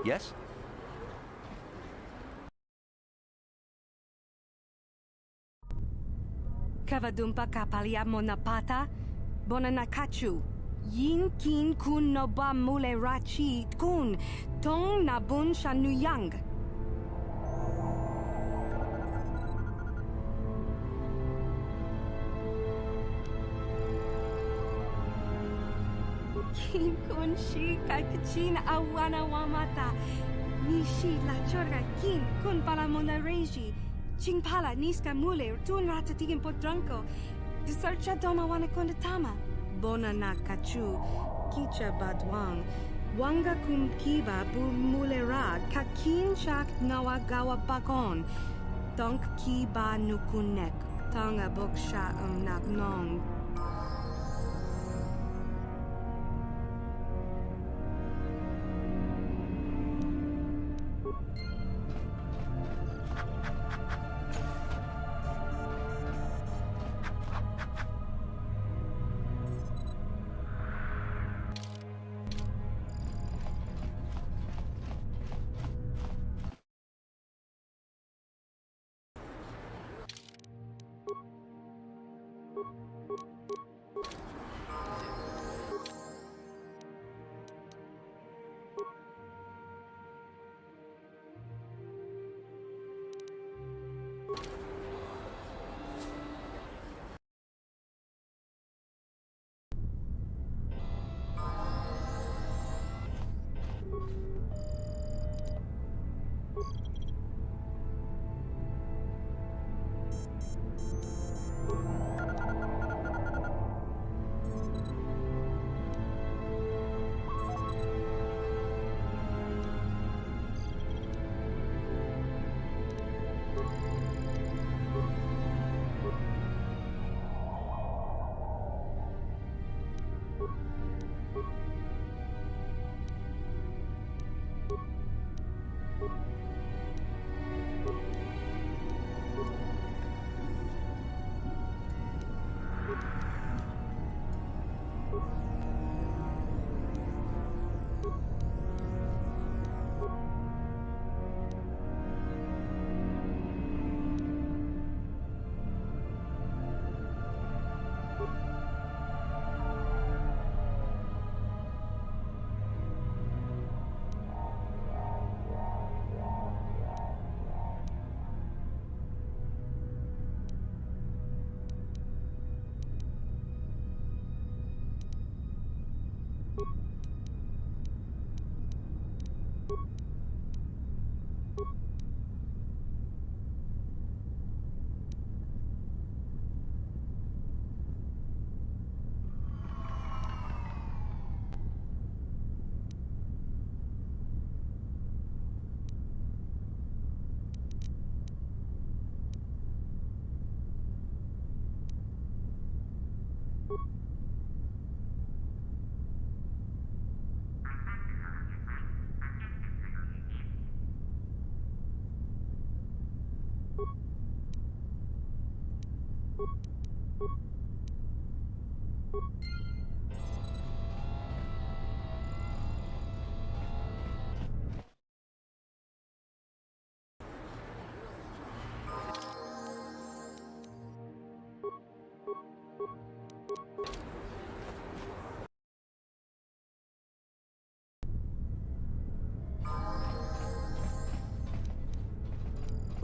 Yes? Kavadumpa kapalia monapata, bonanakachu. Yin kin kun noba mule rachi kun, tong nabun shanuyang. Kin kun shi kakachin awana wamata. Nishi la chorga kin kun palamona reji. Chingpala niska mule tun ratatigin podranko. Disarcha doma wana kondatama. Bona na kachu. Kicha badwang. Wanga kum kiba bu mulera. Kakin chak nawa gawa bakon. Donk kiba nukunek. Tonga boksha nagnong.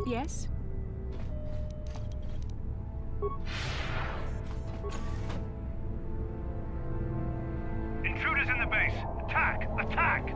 Yes? Intruders in the base! Attack! Attack!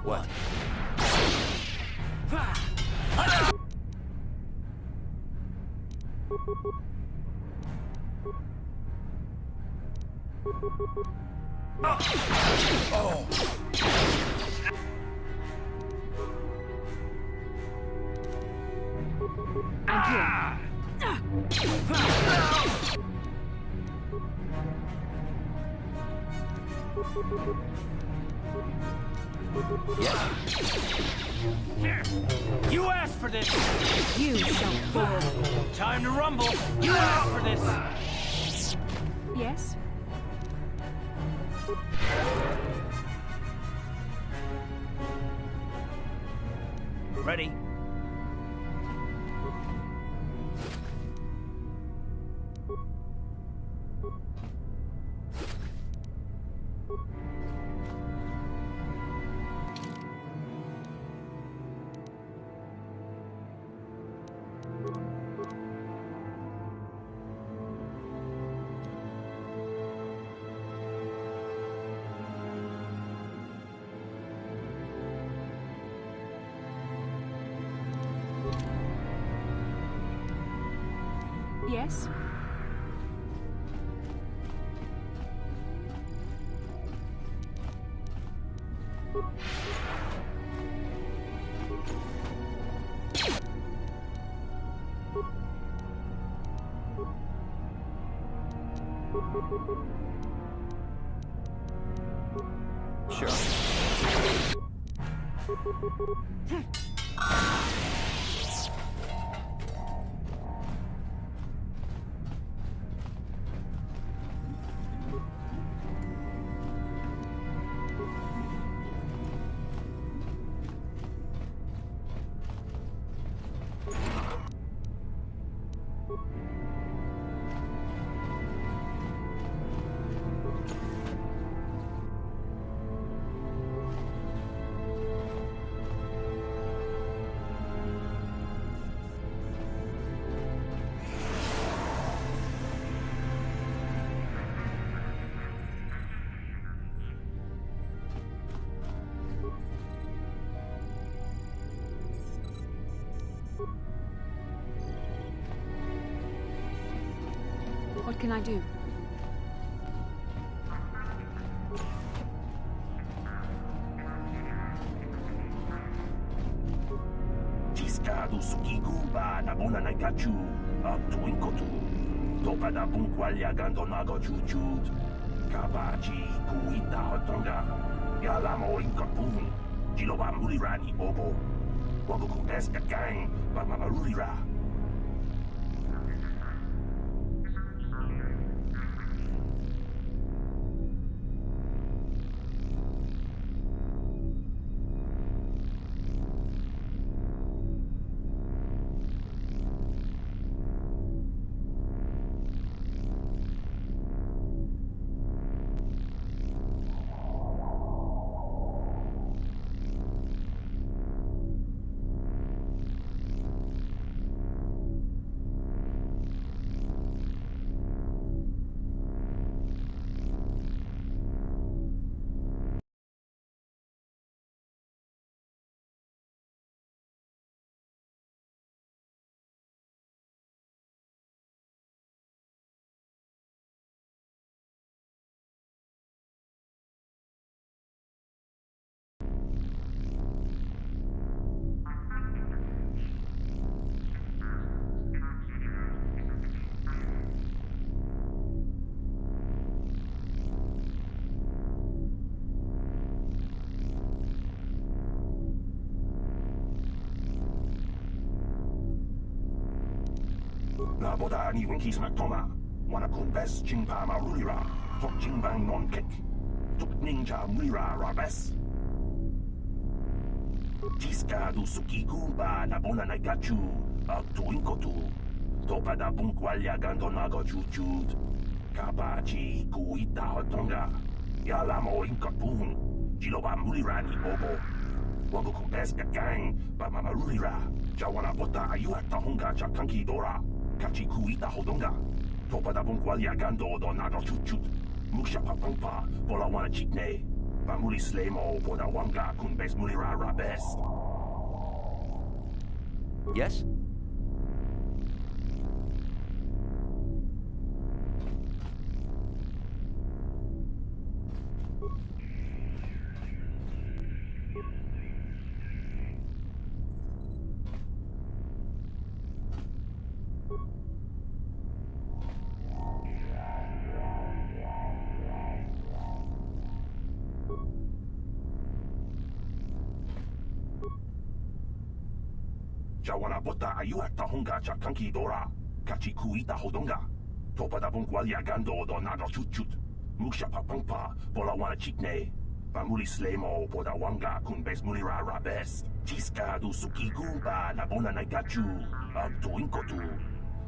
What? I'm here. You asked for this! You shall fall. Time to rumble! You asked for this! Yes? Ready? Yes? Sure. What can I do? Tiscado sukiguba na bona na gachu tuinkotu topa na bunkwalya gandonago chuchut kabaji kuita hotonga yalamo inkapun jiloba mulirani obo wagoku deska gang bamamarulira. Naboda ni winkis maktoma wana kumbes chingpa marulira tok chingbang non kek tuk ninja mulira rabes tiska du sukiku ba nabona na gachu tuinkotu topa da bunkwalya gandonago chuchut kabachi kuita hotonga yalamo inkapun jiloba mulirani obo wango kumbes gang ba mamarulira jawana bota ayuha tahunga cha kanki dora Kachi kuita hodonga. Topa da bunkwalya gando do nago chuchut. Musha papampa, bola wana chitne. Bamuli slemo, boda wanga kunbes mulira rabes. Yes? Jawana bota ayuat tahonga cha kanki dora. Kachi kuita hodonga. Topa da bunqualia gando do naga chuchut. Muksha papangpa pola wana chikne. Pamuli slemo poda wanga kun bes mulira rabes. Chiska du suki gumba na bona nagachu. Abtu inkotu.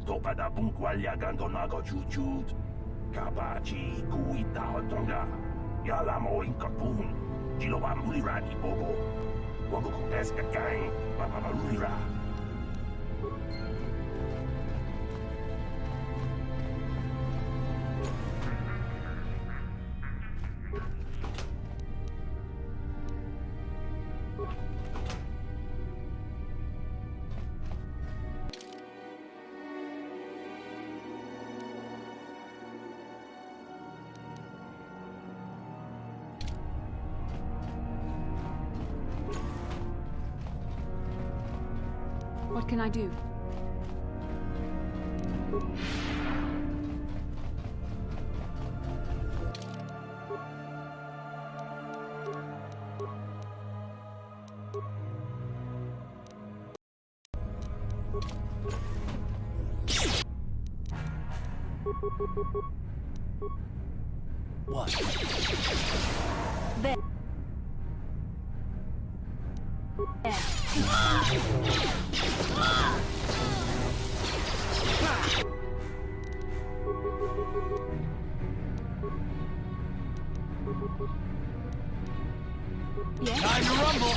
Topa da bunqualia gando naga chuchut. Kapachi kuita hodonga. Yalamo inkapun. Jiloba mulira ni bobo. Wango kun bes kakang. Mama mulira. What can I do? What? There. Yes. Time to rumble!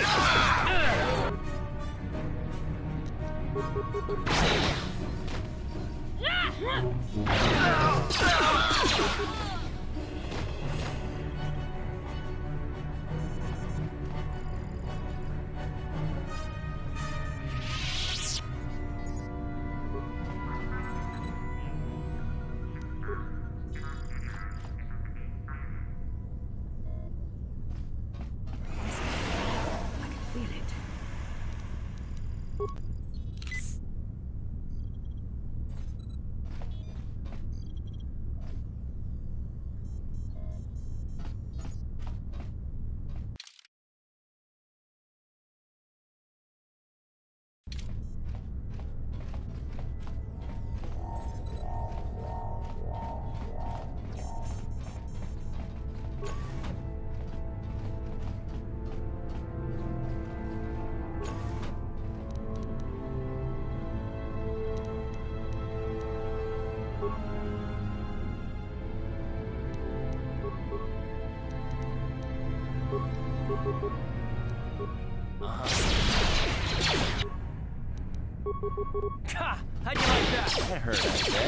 Ha! How'd you like that? That hurt, I bet.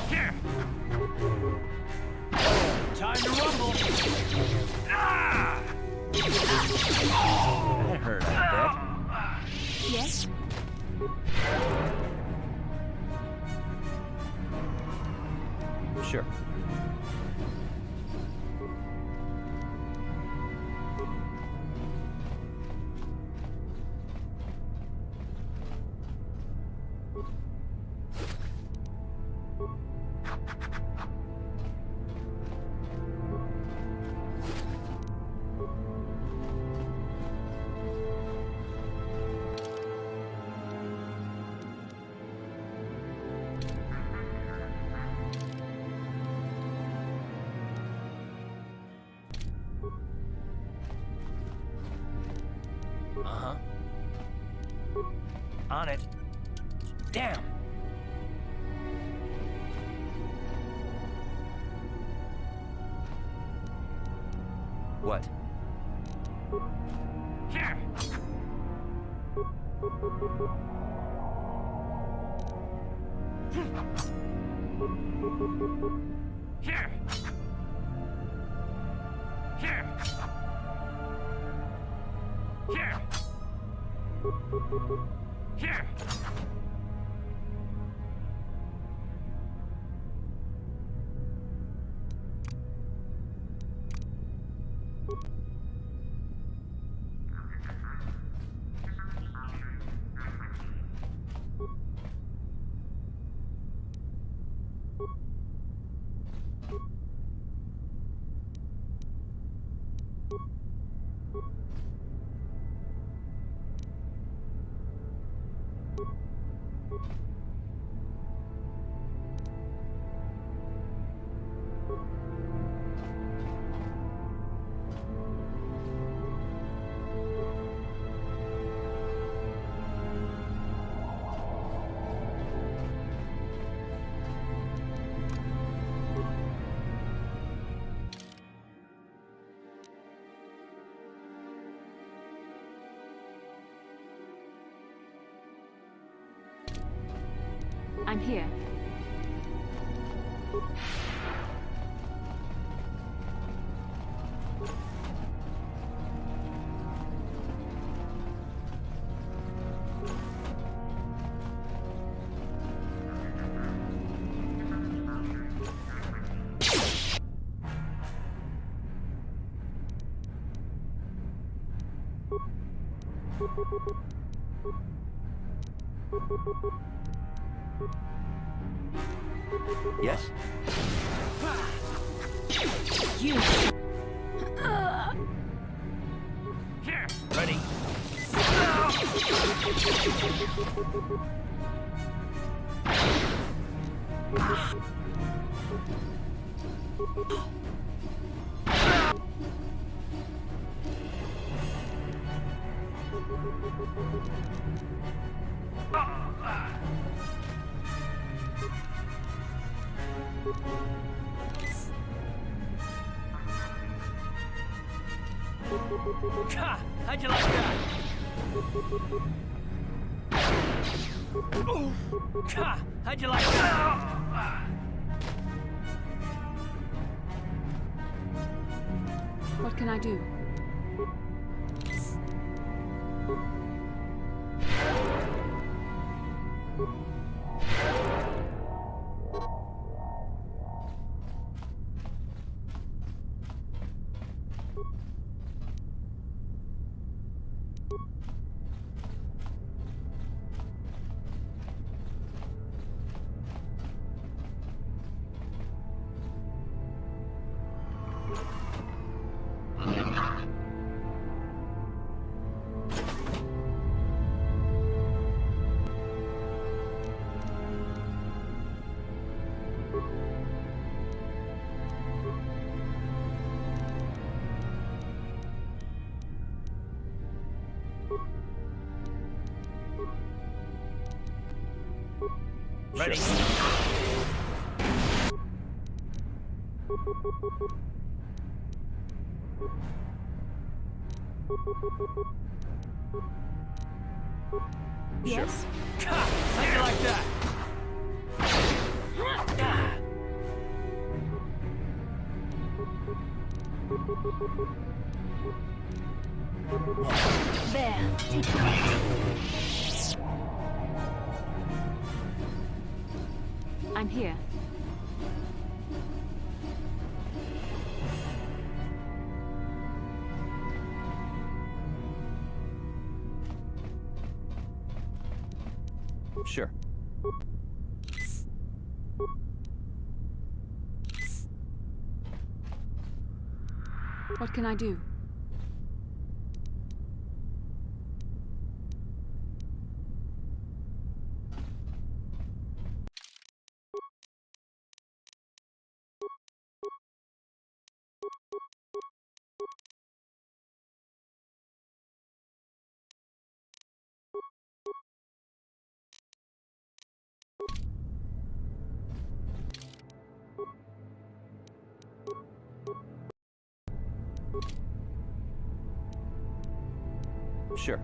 Here! Time to rumble! Ah! That hurt, I Yes. bet. Sure. Uh-huh. On it. Damn! What? Here! Here! Here! Here! Here! I'm here. Yes? You. Here! Ready? Ha! How'd you like that? Ha! How'd you like that? What can I do? Ready? Yes? Ha! How'd you like that? There. Take it. I'm here. Sure. What can I do? Sure.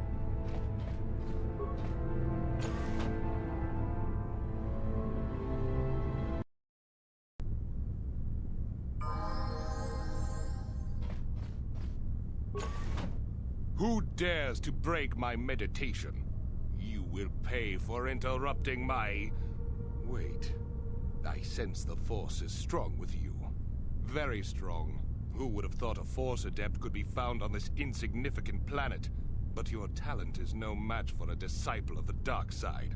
Who dares to break my meditation? You will pay for interrupting my... Wait. I sense the Force is strong with you. Very strong. Who would have thought a Force adept could be found on this insignificant planet? But your talent is no match for a disciple of the dark side.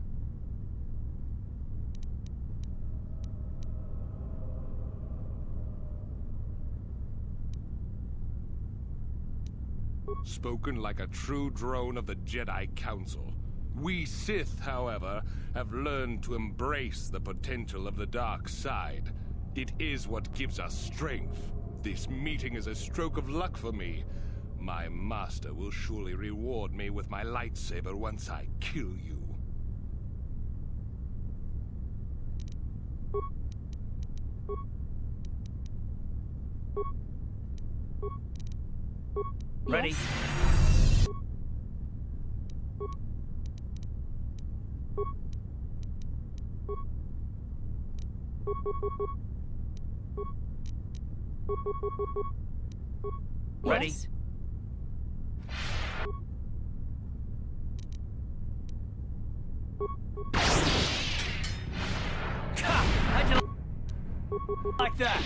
Spoken like a true drone of the Jedi Council. We Sith, however, have learned to embrace the potential of the dark side. It is what gives us strength. This meeting is a stroke of luck for me. My master will surely reward me with my lightsaber once I kill you. Ready? Yes. Ready? Yes? How'd you like that?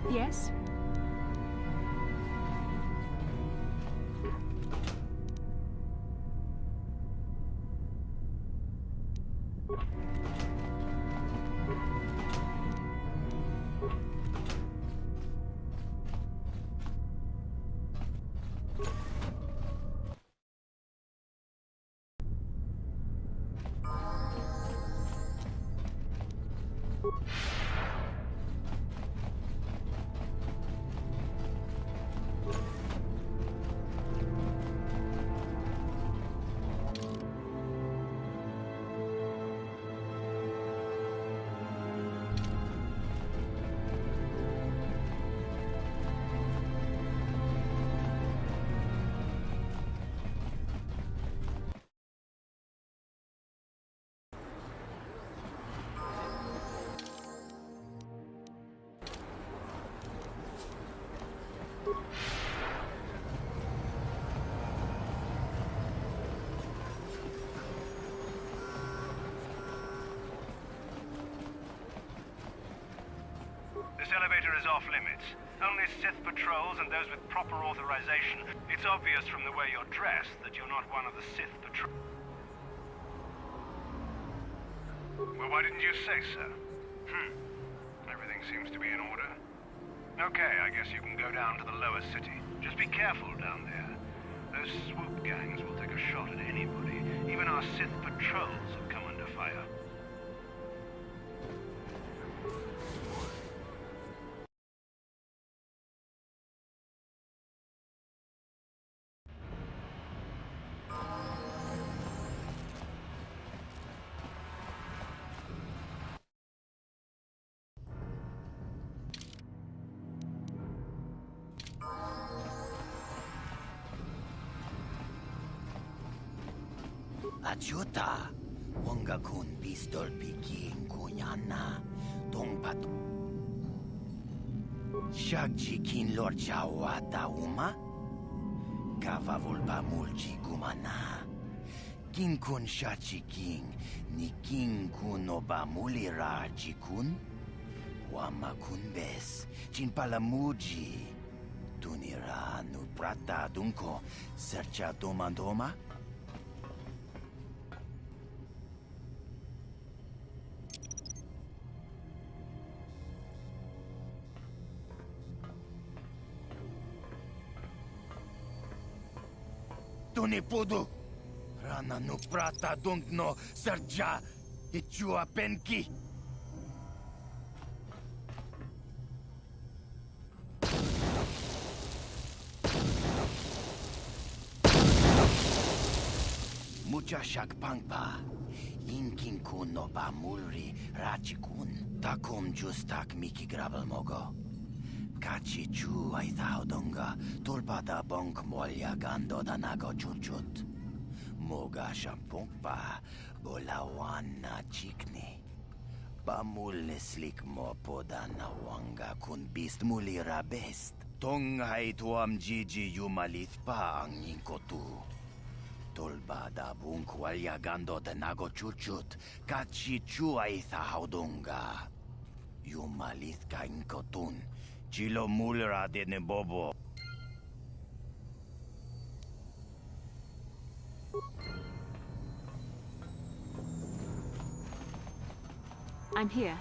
Yes? This elevator is off limits. Only Sith patrols and those with proper authorization. It's obvious from the way you're dressed that you're not one of the Sith patrol. Well, why didn't you say so? Everything seems to be in order. Okay, I guess you can go down to the lower city. Just be careful down there. Those swoop gangs will take a shot at anybody. Even our Sith patrols have come under fire. Ajuta, wonga kun pistol piking kunyana, tongpat. Shagji kin lor chawata uma, kavavulba mulji gumana. King kun shachi king, ni king kun oba mulira jikun, wama kun bes, chin palamuji. Tunira nu prata dunko, sercha domandoma. Tuni pudu, rana nu prata dunkno serja ichua penki. Mucha shakpangpa, inkin kun no ba mulri rachikun, takum justak miki gravel mogo. Kachi chu ay thaudonga, tulpada bonk molya gando danago chuchut. Moga shampungpa, bolawan na chikni. Bamul neslik mo poda na wanga kun bist mulira best. Tonghay tuam jiji yumalith pa ang inkotu. Tulbada bunk walya gando danago chuchut, kachi chu ay thaudonga. Yumalith ka inkotun. Chilo mulera de nebobo. I'm here.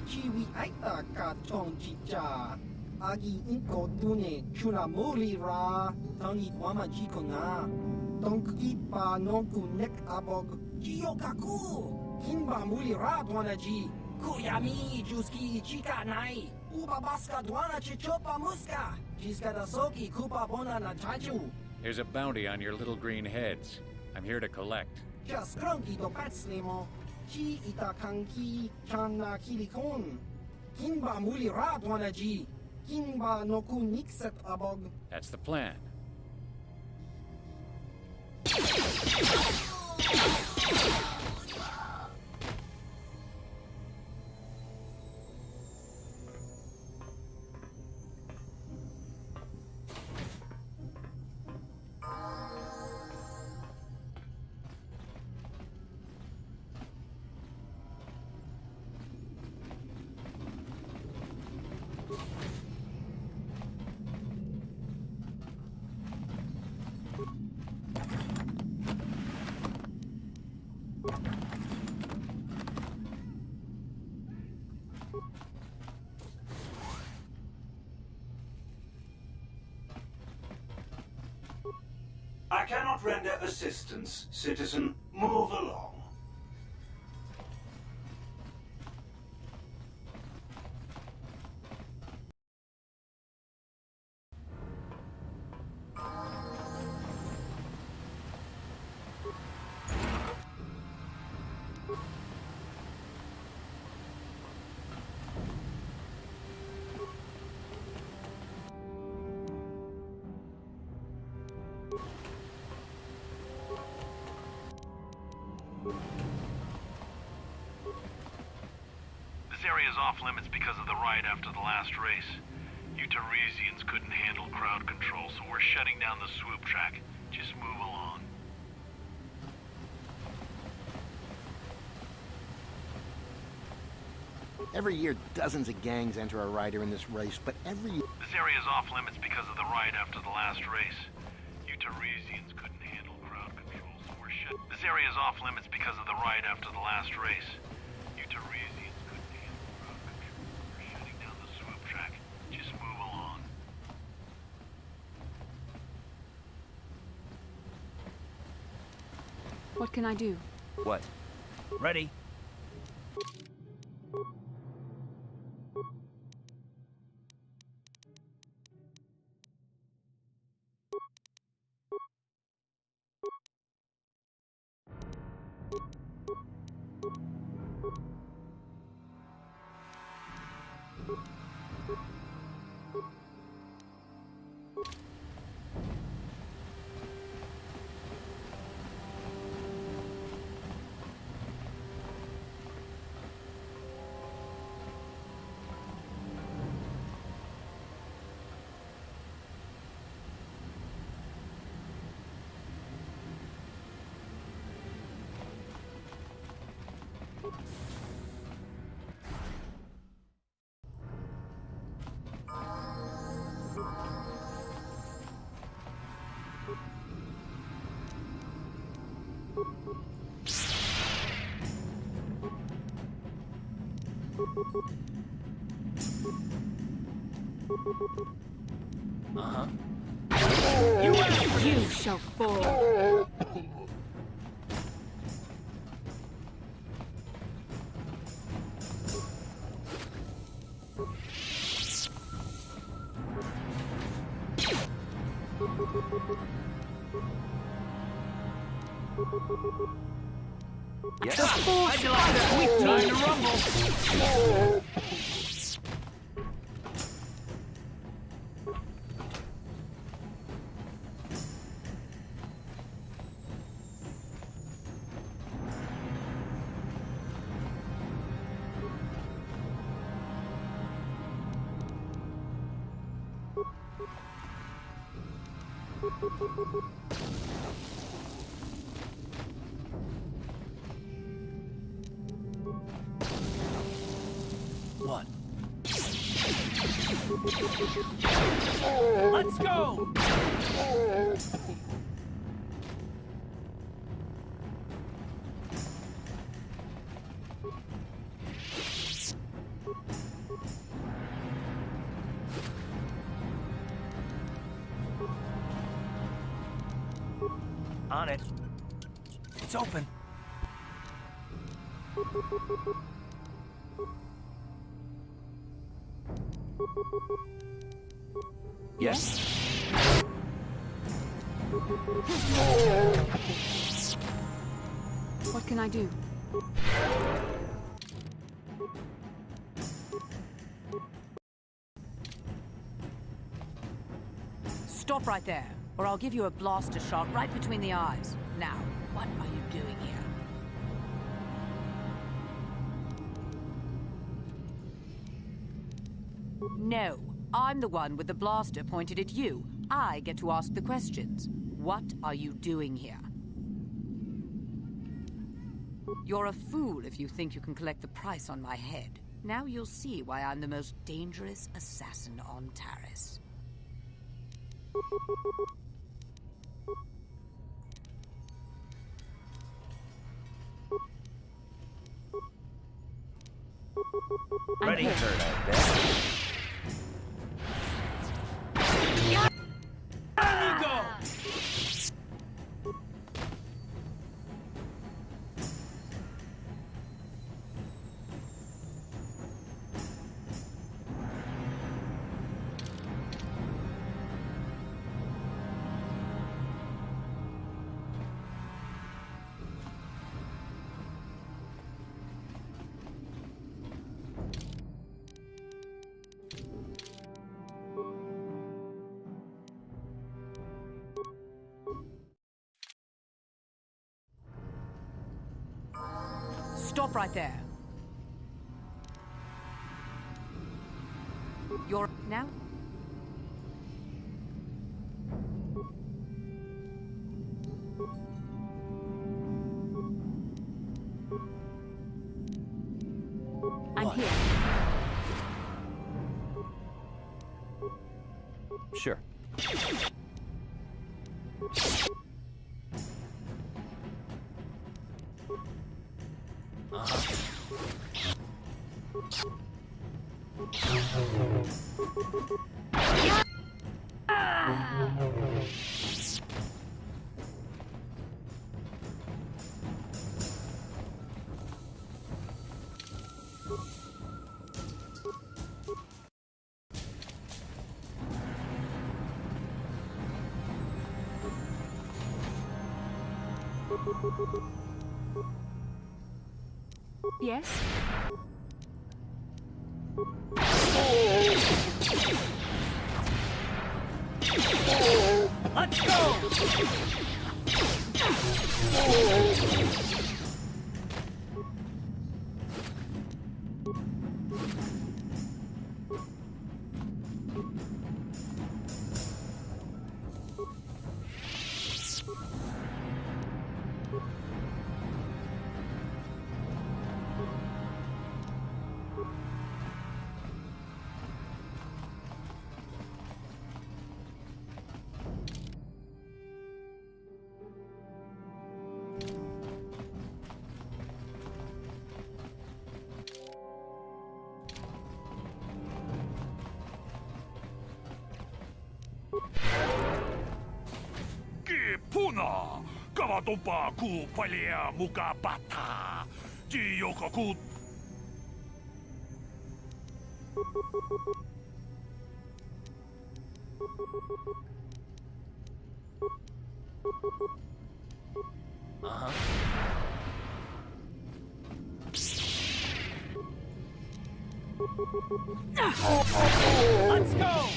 Chiwi aita ka tong chicha. Agi inko dune chuna muli ra. Tangi wama jiko na. Tonki pa nonku nek abog. Jiyokaku. Kinba muli ra dwanaji. Kuyami juski chika nai. Uba baska dwana chichopa muska. Jiska da soki kupa bona na taju. There's a bounty on your little green heads. I'm here to collect. Just krunki do patslimo. Chi itakanki chana kilikon. Kinba muli ra dwanaji. Kinba noku nikset abog. That's the plan. I cannot render assistance, citizen. Move along. This area is off limits because of the riot after the last race. You Tarisians couldn't handle crowd control, so we're shutting down the swoop track. Just move along. Every year, dozens of gangs enter a rider in this race, but every year... This area is off limits because of the riot after the last race. You Tarisians couldn't handle crowd control, so we're This area is off limits because of the riot after the last race. You Tarisians couldn't handle crowd control, so we're shutting down the swoop track. Just move along. What can I do? What? Ready? You You shall fall. Yes. How'd you like that? Time to rumble. What? Let's go! On it. It's open. Yes. What can I do? Stop right there, or I'll give you a blaster shot right between the eyes. Now, what are you doing here? No, I'm the one with the blaster pointed at you. I get to ask the questions. What are you doing here? You're a fool if you think you can collect the price on my head. Now you'll see why I'm the most dangerous assassin on Taris. Ready? Turn, I bet. There you go! Stop right there. You're... now? I'm here. Sure. Yes? Let's go! Tawatompa ku palia muka bata. Jiyokaku. Let's go!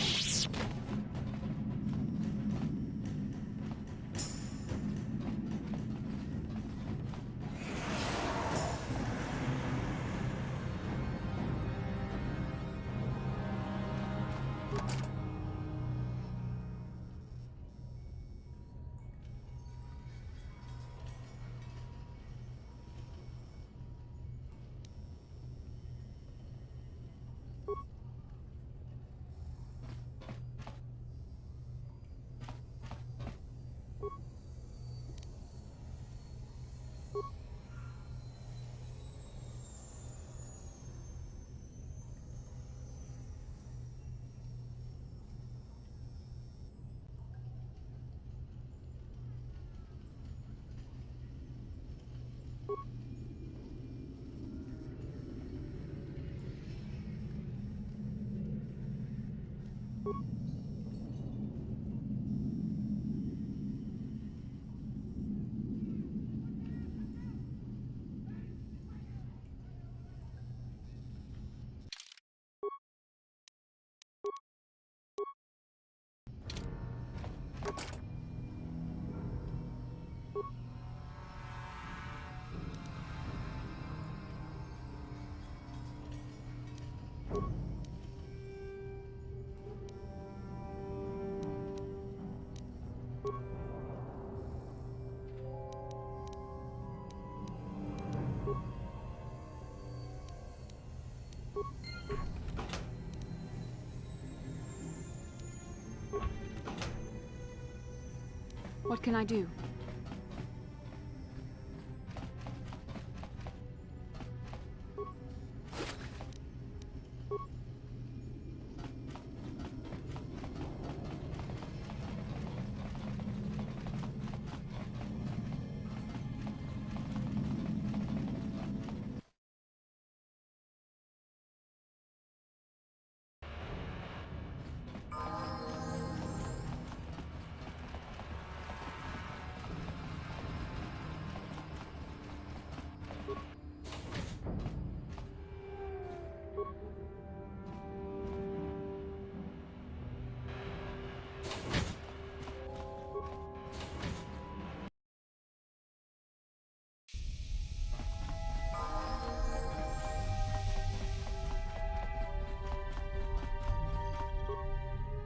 What can I do?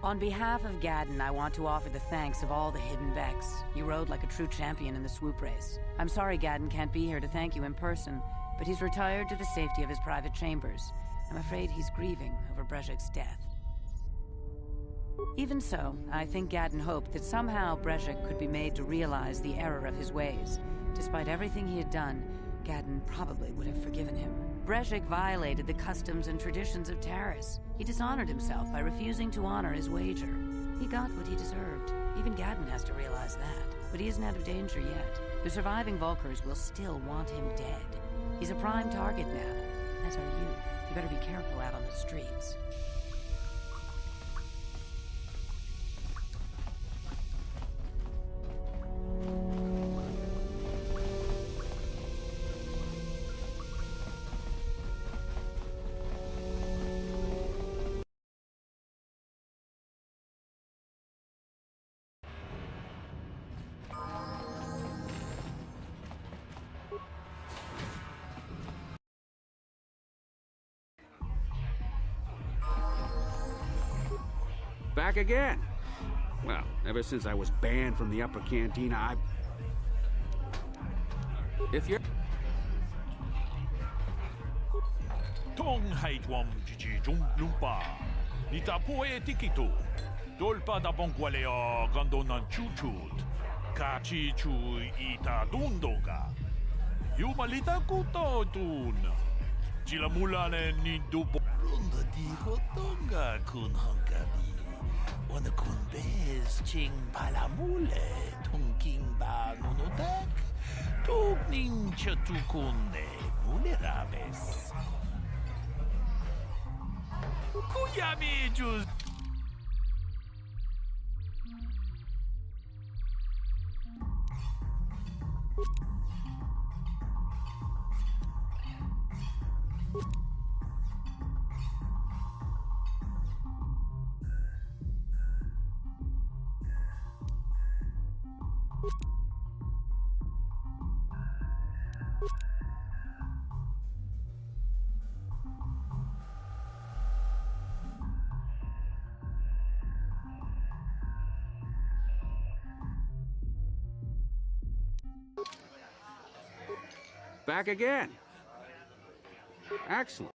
On behalf of Gaddon, I want to offer the thanks of all the hidden Vex. You rode like a true champion in the swoop race. I'm sorry Gaddon can't be here to thank you in person, but he's retired to the safety of his private chambers. I'm afraid he's grieving over Brejik's death. Even so, I think Gaddon hoped that somehow Brejik could be made to realize the error of his ways. Despite everything he had done, Gaddon probably would have forgiven him. Brejik violated the customs and traditions of Taris. He dishonored himself by refusing to honor his wager. He got what he deserved. Even Gaddon has to realize that. But he isn't out of danger yet. The surviving Vulkars will still want him dead. He's a prime target now, as are you. You better be careful out on the streets. Back again. Well, ever since I was banned from the upper cantina, If you're... Tong haitwam jiji jung lumpa. Nita poe tikitu. Dolpa da bongwaleo gandonan chuchut. Kachi chu ita dundoga. Yumalita kuto tun. Chilamulane ni dupo. Runda di hotonga kun hankabi. Wana kun bez Ching palamule, tunking ba nunutak, tugning chatukunde, muleraves. Kuyami juz. Back again. Excellent.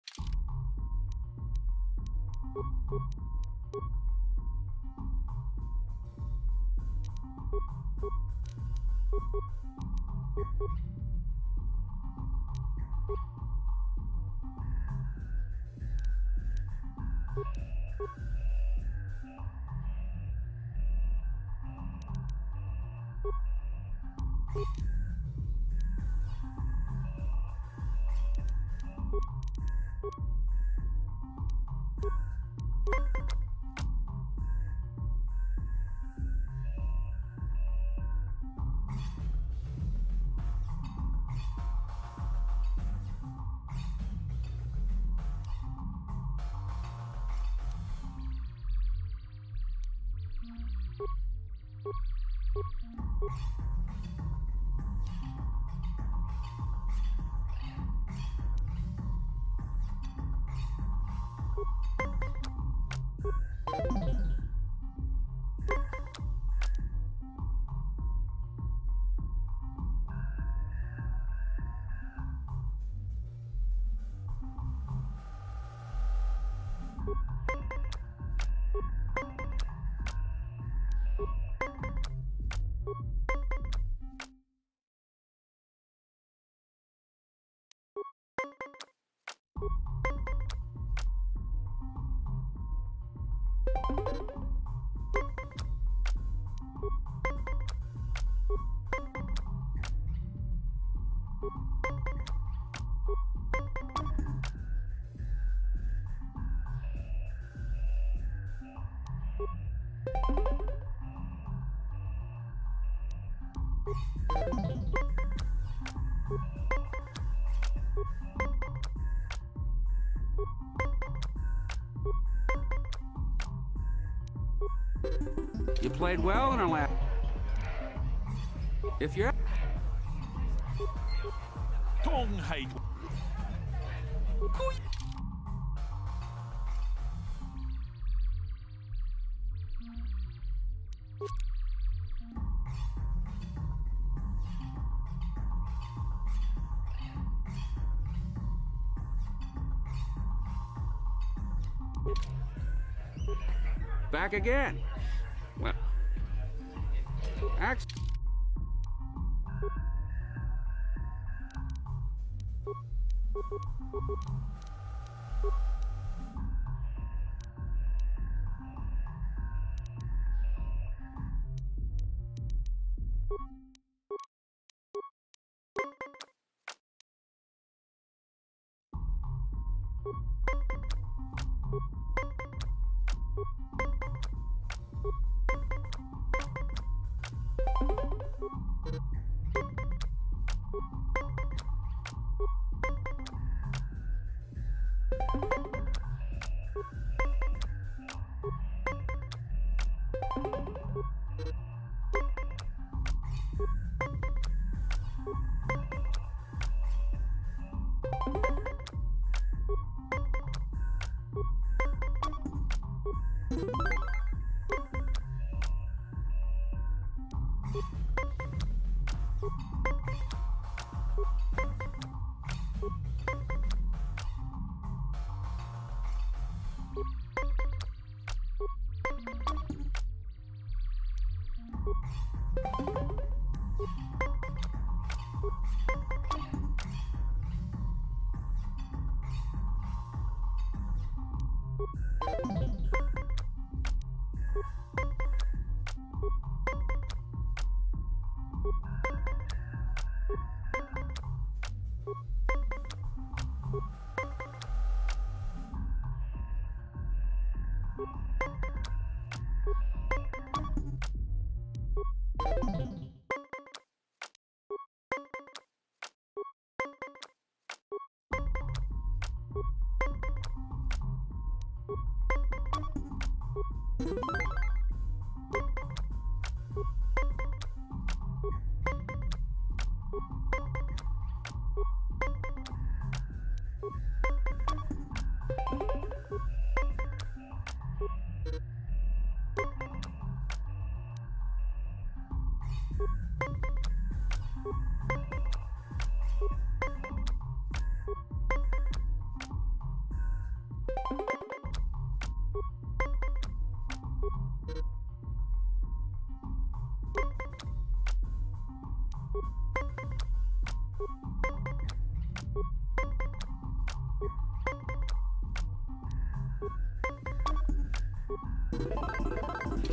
You played well in our last. If you're. Tong hai. Back again. Well,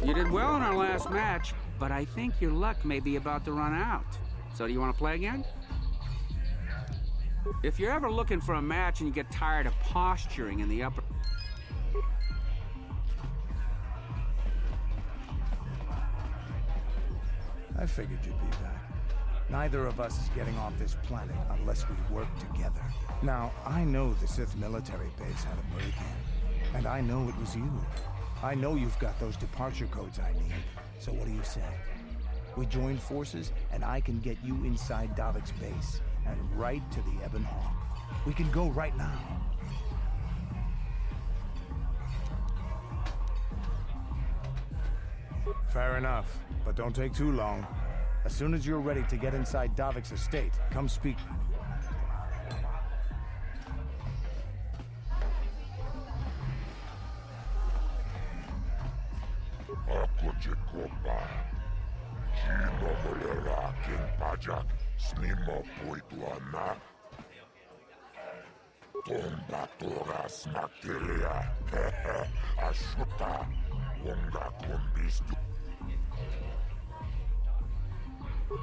You did well in our last match, but I think your luck may be about to run out. So do you want to play again? If you're ever looking for a match and you get tired of posturing in the upper... I figured you'd be back. Neither of us is getting off this planet unless we work together. Now, I know the Sith military base had a break-in, and I know it was you. I know you've got those departure codes I need, so what do you say? We join forces, and I can get you inside Davik's base, and right to the Ebon Hawk. We can go right now. Fair enough, but don't take too long. As soon as you're ready to get inside Davik's estate, come speak.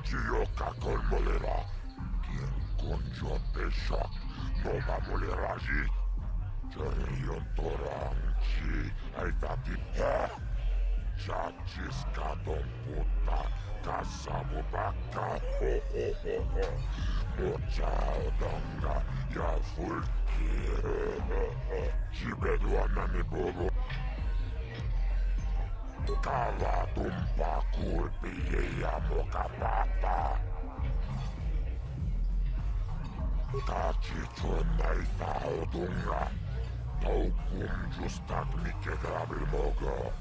Gioca col molera, quien conjo pesha, no va moleraji. Jerion toranchi, ai tati, chachis kadon puta, kasabo baka, ho ho ho ho, mochao donga, ya fulki, jibeduana ni bobo. Kala tumpa kulpi ya mokapapa. Tachi chonai tao dunga. Tau kum justak mike grabil mogo.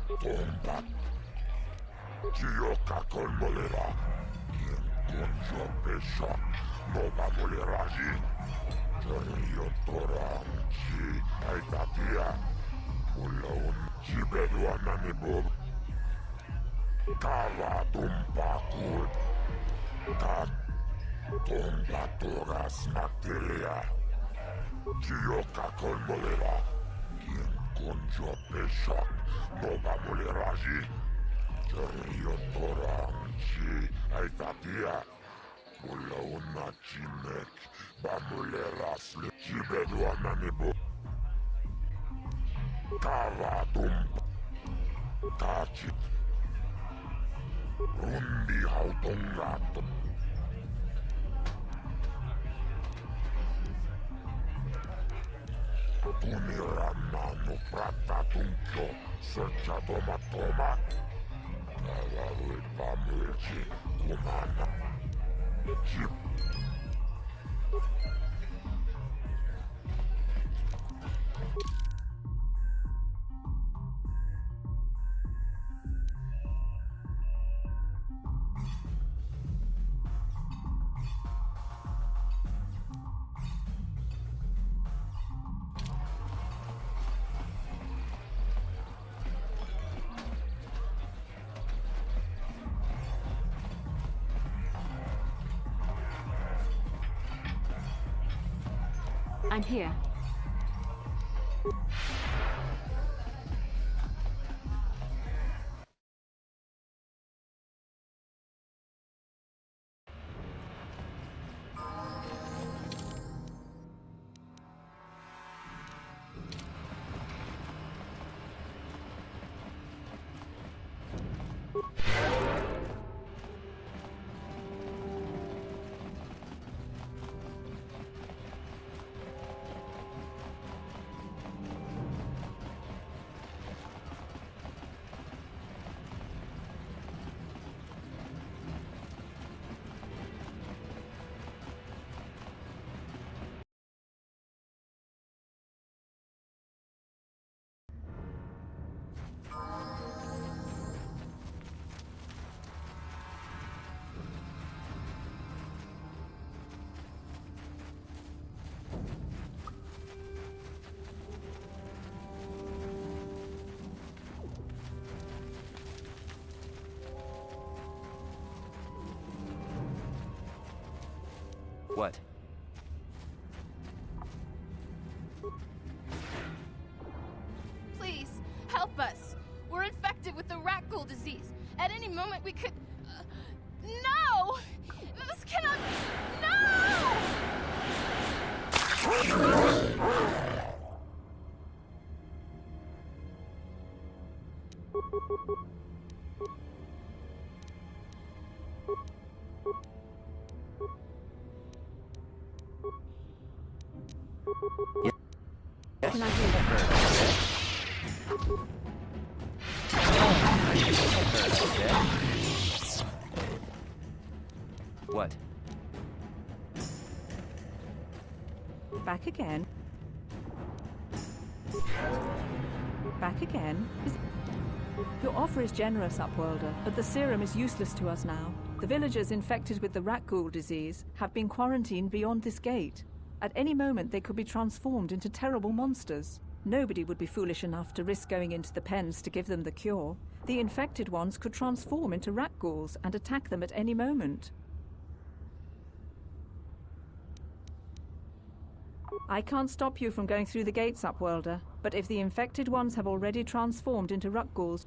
Tumpa. Gioca col molera. Quien conjo pesha. No va moleraji. Jerion toranchi. Ai tatia. Ulon. Jibeduana ni bob. Kala tumpa kul. Ta tumpa toras materia. Gioca col molera. Quien conjo pesha. No va moleraji. Jerion toranchi. Ai tatia. Ulona chimek. Va moleras le. Jibeduana ni bob. Kala tumpa. Tachi. Rundi hautongato. Tunirannano prattatuncho. Searcha toma toma. Kala uipa mulci. Kumana. Jip. I'm here. What? Please, help us. We're infected with the rat ghoul disease. At any moment we could... no! This cannot... No! Can I hear that? What? Back again? Back again? Your offer is generous, Upworlder, but the serum is useless to us now. The villagers infected with the rat ghoul disease have been quarantined beyond this gate. At any moment, they could be transformed into terrible monsters. Nobody would be foolish enough to risk going into the pens to give them the cure. The infected ones could transform into rat ghouls and attack them at any moment. I can't stop you from going through the gates, Upworlder, but if the infected ones have already transformed into rat ghouls...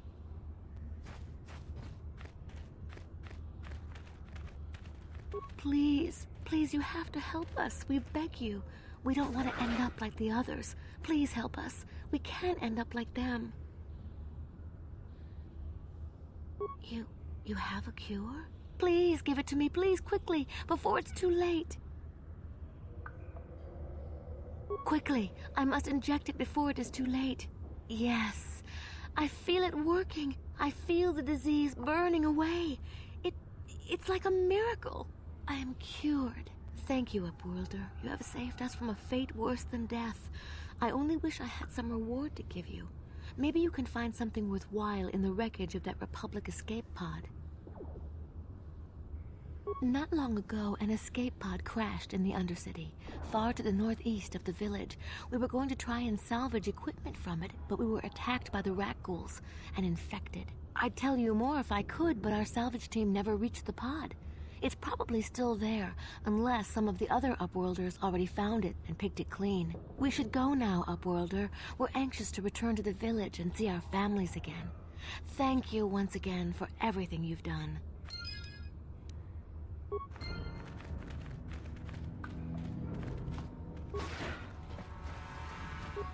Please, please, you have to help us. We beg you. We don't want to end up like the others. Please help us. We can't end up like them. You have a cure? Please give it to me, please, quickly, before it's too late. Quickly, I must inject it before it is too late. Yes, I feel it working. I feel the disease burning away. It's like a miracle. I am cured. Thank you, Upworlder. You have saved us from a fate worse than death. I only wish I had some reward to give you. Maybe you can find something worthwhile in the wreckage of that Republic escape pod. Not long ago, an escape pod crashed in the Undercity, far to the northeast of the village. We were going to try and salvage equipment from it, but we were attacked by the rat ghouls and infected. I'd tell you more if I could, but our salvage team never reached the pod. It's probably still there, unless some of the other Upworlders already found it and picked it clean. We should go now, Upworlder. We're anxious to return to the village and see our families again. Thank you once again for everything you've done.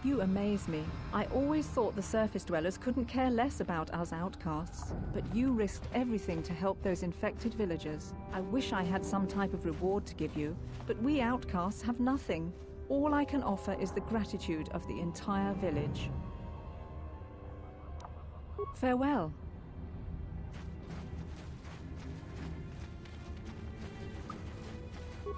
You amaze me. I always thought the surface dwellers couldn't care less about us outcasts, but you risked everything to help those infected villagers. I wish I had some type of reward to give you, but we outcasts have nothing. All I can offer is the gratitude of the entire village. Farewell.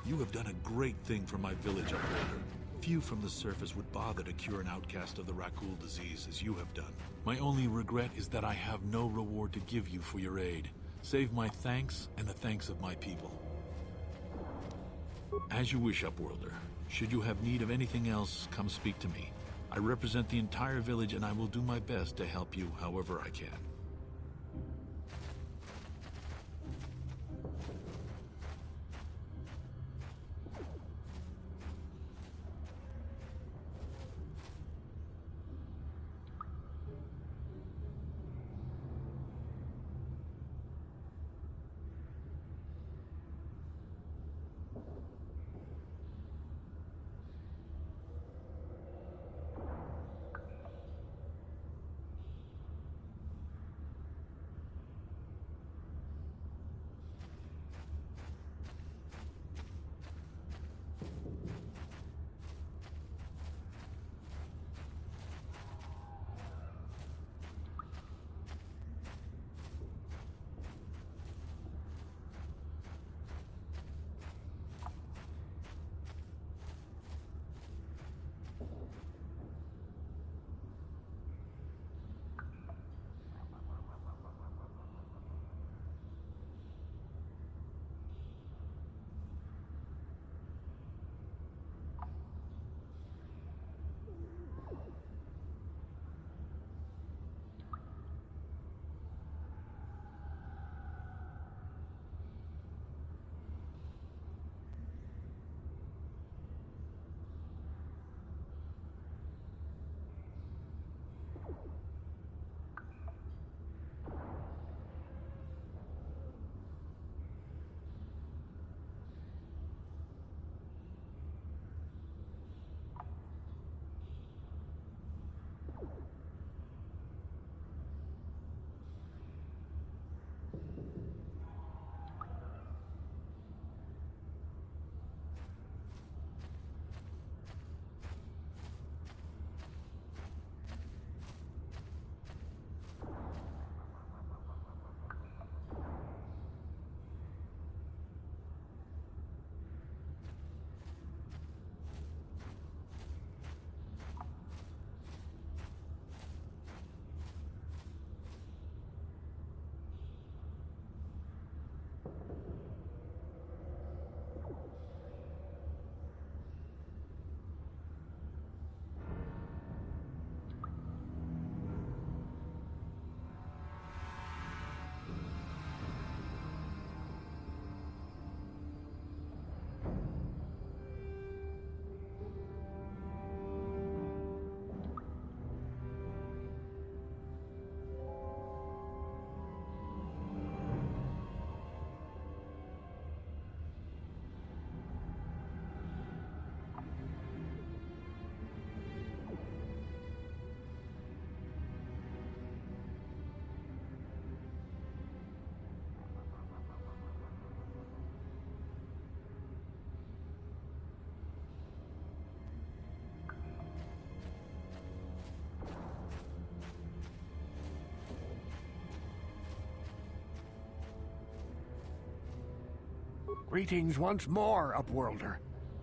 You have done a great thing for my village, Upworlder. Few from the surface would bother to cure an outcast of the rat ghoul disease as you have done. My only regret is that I have no reward to give you for your aid. Save my thanks and the thanks of my people. As you wish, Upworlder. Should you have need of anything else, come speak to me. I represent the entire village and I will do my best to help you however I can. Greetings once more, Upworlder.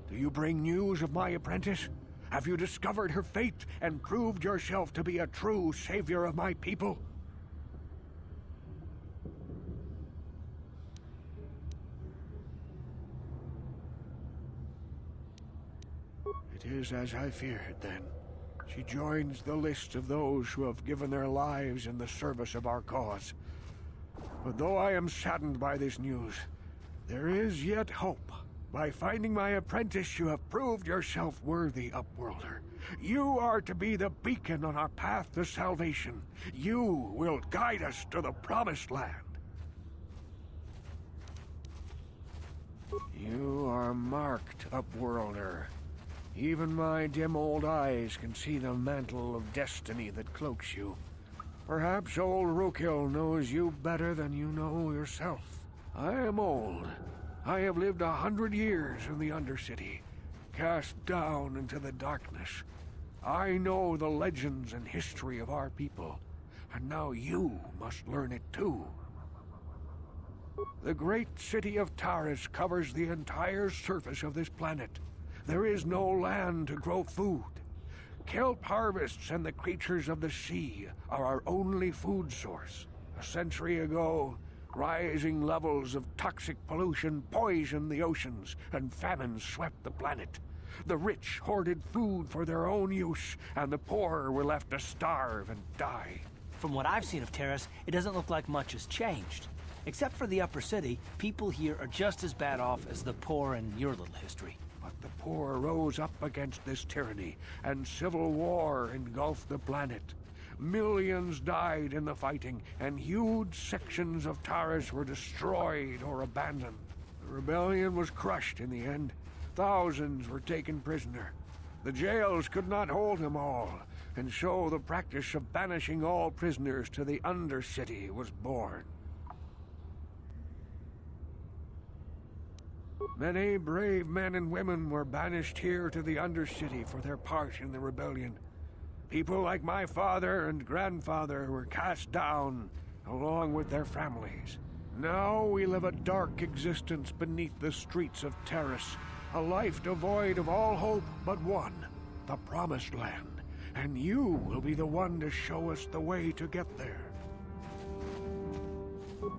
Do you bring news of my apprentice? Have you discovered her fate and proved yourself to be a true savior of my people? It is as I feared, then. She joins the list of those who have given their lives in the service of our cause. But though I am saddened by this news, there is yet hope. By finding my apprentice, you have proved yourself worthy, Upworlder. You are to be the beacon on our path to salvation. You will guide us to the Promised Land. You are marked, Upworlder. Even my dim old eyes can see the mantle of destiny that cloaks you. Perhaps old Rookhill knows you better than you know yourself. I am old. I have lived 100 years in the Undercity, cast down into the darkness. I know the legends and history of our people, and now you must learn it too. The great city of Taris covers the entire surface of this planet. There is no land to grow food. Kelp harvests and the creatures of the sea are our only food source. A century ago, rising levels of toxic pollution poisoned the oceans, and famine swept the planet. The rich hoarded food for their own use, and the poor were left to starve and die. From what I've seen of Taris, it doesn't look like much has changed. Except for the upper city, people here are just as bad off as the poor in your little history. But the poor rose up against this tyranny, and civil war engulfed the planet. Millions died in the fighting, and huge sections of Taris were destroyed or abandoned. The rebellion was crushed in the end. Thousands were taken prisoner. The jails could not hold them all, and so the practice of banishing all prisoners to the Undercity was born. Many brave men and women were banished here to the Undercity for their part in the rebellion. People like my father and grandfather were cast down, along with their families. Now we live a dark existence beneath the streets of Taris, a life devoid of all hope but one, the Promised Land. And you will be the one to show us the way to get there.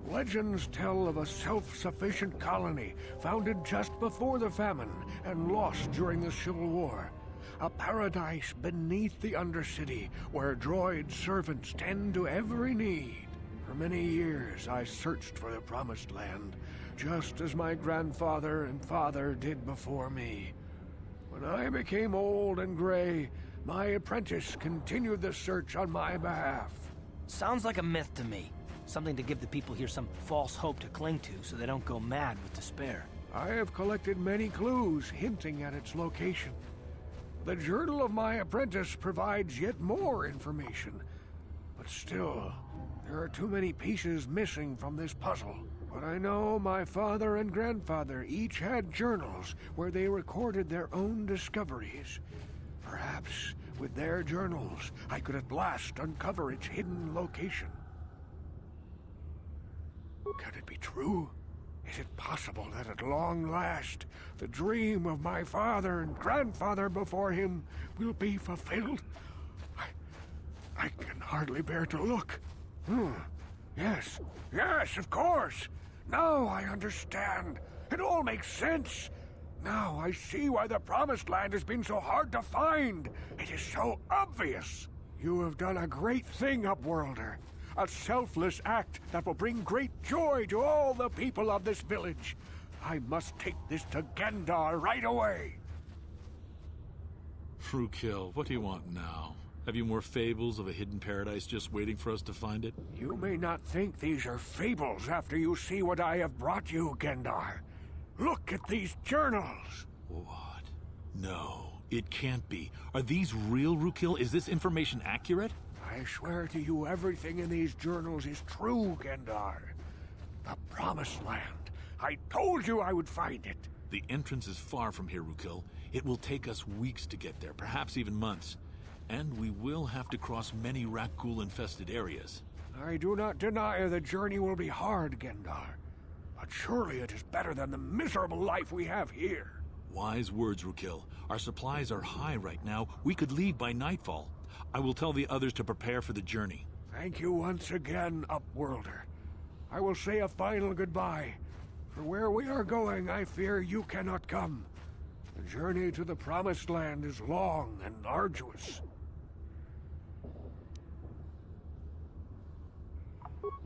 Legends tell of a self-sufficient colony founded just before the famine and lost during the Civil War. A paradise beneath the Undercity where droid servants tend to every need. For many years I searched for the Promised Land, just as my grandfather and father did before me. When I became old and gray, my apprentice continued the search on my behalf. Sounds like a myth to me. Something to give the people here some false hope to cling to so they don't go mad with despair. I have collected many clues hinting at its location. The journal of my apprentice provides yet more information. But still, there are too many pieces missing from this puzzle. But I know my father and grandfather each had journals where they recorded their own discoveries. Perhaps with their journals, I could at last uncover its hidden location. Can it be true? Is it possible that at long last, the dream of my father and grandfather before him will be fulfilled? I can hardly bear to look. Yes, of course. Now I understand. It all makes sense. Now I see why the Promised Land has been so hard to find. It is so obvious. You have done a great thing, Upworlder. A selfless act that will bring great joy to all the people of this village. I must take this to Gendar right away. Rookhill, what do you want now? Have you more fables of a hidden paradise just waiting for us to find it? You may not think these are fables after you see what I have brought you, Gendar. Look at these journals. What? No, it can't be. Are these real, Rookhill? Is this information accurate? I swear to you everything in these journals is true, Gendar. The Promised Land. I told you I would find it. The entrance is far from here, Rookhill. It will take us weeks to get there, perhaps even months. And we will have to cross many Rakghoul-infested areas. I do not deny the journey will be hard, Gendar. but surely it is better than the miserable life we have here. Wise words, Rukil. Our supplies are high right now. We could leave by nightfall. I will tell the others to prepare for the journey. Thank you once again, Upworlder. I will say a final goodbye. For where we are going, I fear you cannot come. The journey to the Promised Land is long and arduous.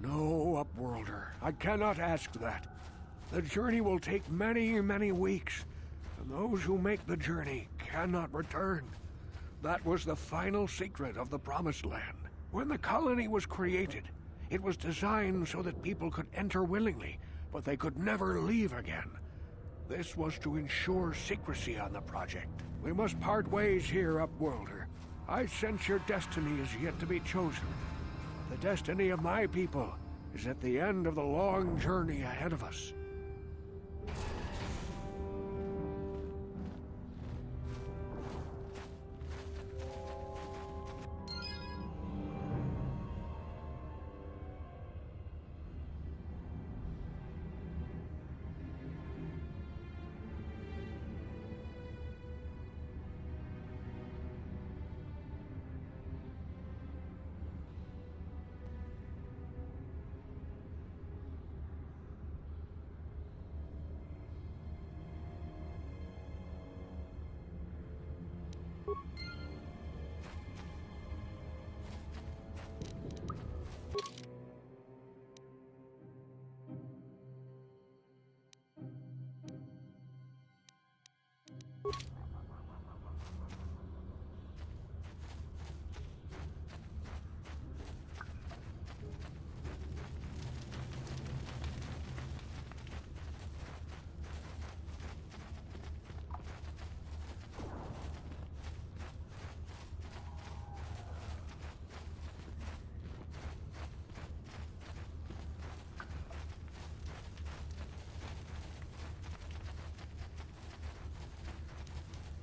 No, Upworlder, I cannot ask that. The journey will take many, many weeks, and those who make the journey cannot return. That was the final secret of the Promised Land. When the colony was created, it was designed so that people could enter willingly, but they could never leave again. This was to ensure secrecy on the project. We must part ways here, Upworlder. I sense your destiny is yet to be chosen. The destiny of my people is at the end of the long journey ahead of us.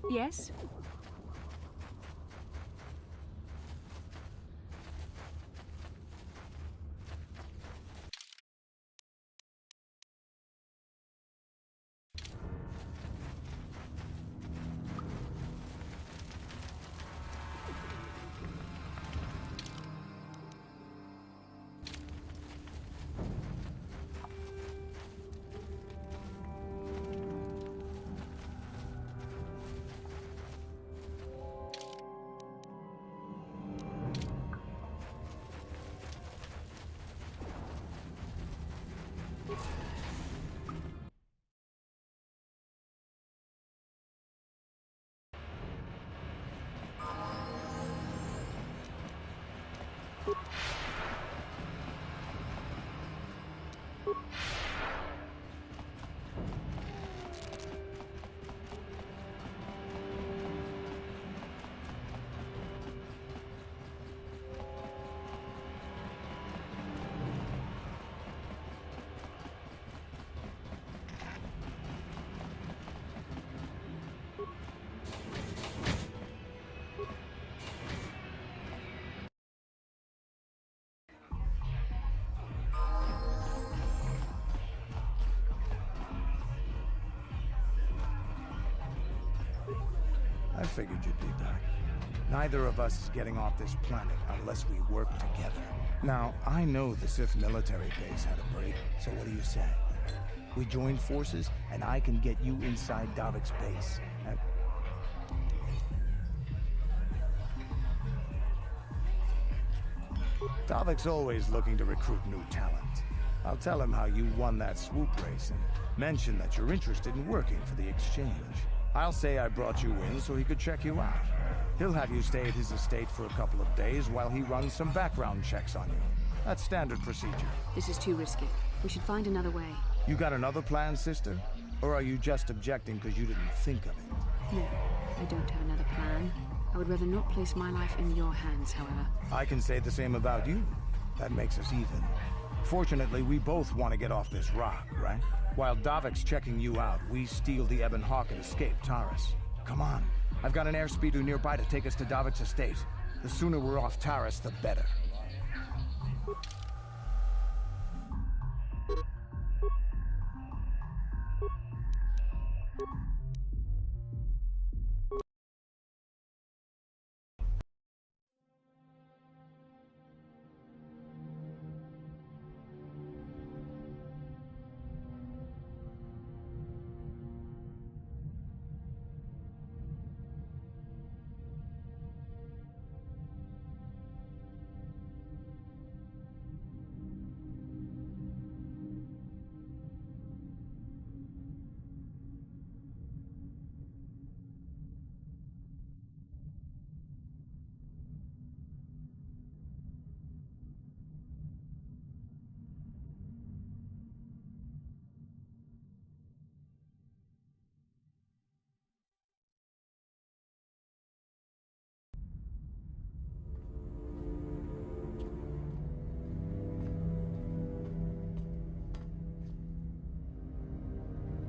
Yes? I figured you'd be back. Neither of us is getting off this planet unless we work together. Now, I know the Sith military base had a break, so what do you say? We join forces, and I can get you inside Davik's base. And Davik's always looking to recruit new talent. I'll tell him how you won that swoop race and mention that you're interested in working for the exchange. I'll say I brought you in so he could check you out. He'll have you stay at his estate for a couple of days while he runs some background checks on you. That's standard procedure. This is too risky. We should find another way. You got another plan, sister? Or are you just objecting because you didn't think of it? No, I don't have another plan. I would rather not place my life in your hands, however. I can say the same about you. That makes us even. Fortunately, we both want to get off this rock, right? While Davik's checking you out, we steal the Ebon Hawk and escape Taris. Come on. I've got an airspeeder nearby to take us to Davik's estate. The sooner we're off Taris, the better.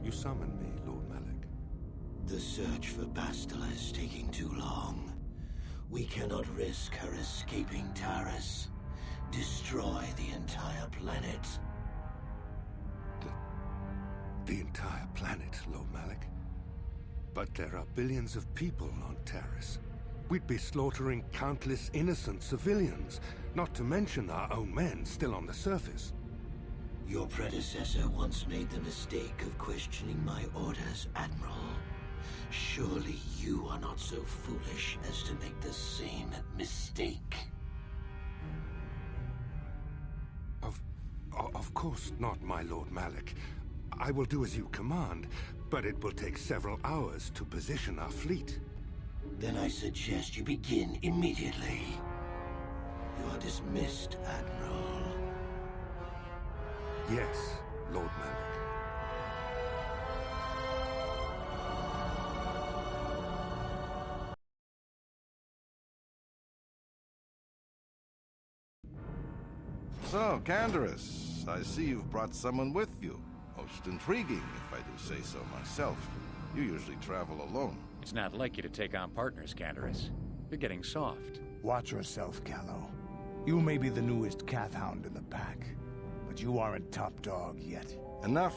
You summoned me, Lord Malik. The search for Bastila is taking too long. We cannot risk her escaping Taris. Destroy the entire planet. The entire planet, Lord Malik? But there are billions of people on Taris. We'd be slaughtering countless innocent civilians, not to mention our own men still on the surface. Your predecessor once made the mistake of questioning my orders, Admiral. Surely you are not so foolish as to make the same mistake. Of course not, my Lord Malik. I will do as you command, but it will take several hours to position our fleet. Then I suggest you begin immediately. You are dismissed, Admiral. Yes, Lord Malik. So, Candaris, I see you've brought someone with you. Most intriguing, if I do say so myself. You usually travel alone. It's not like you to take on partners, Candaris. You're getting soft. Watch yourself, Callow. You may be the newest Cathhound in the pack, but you aren't top dog yet. Enough.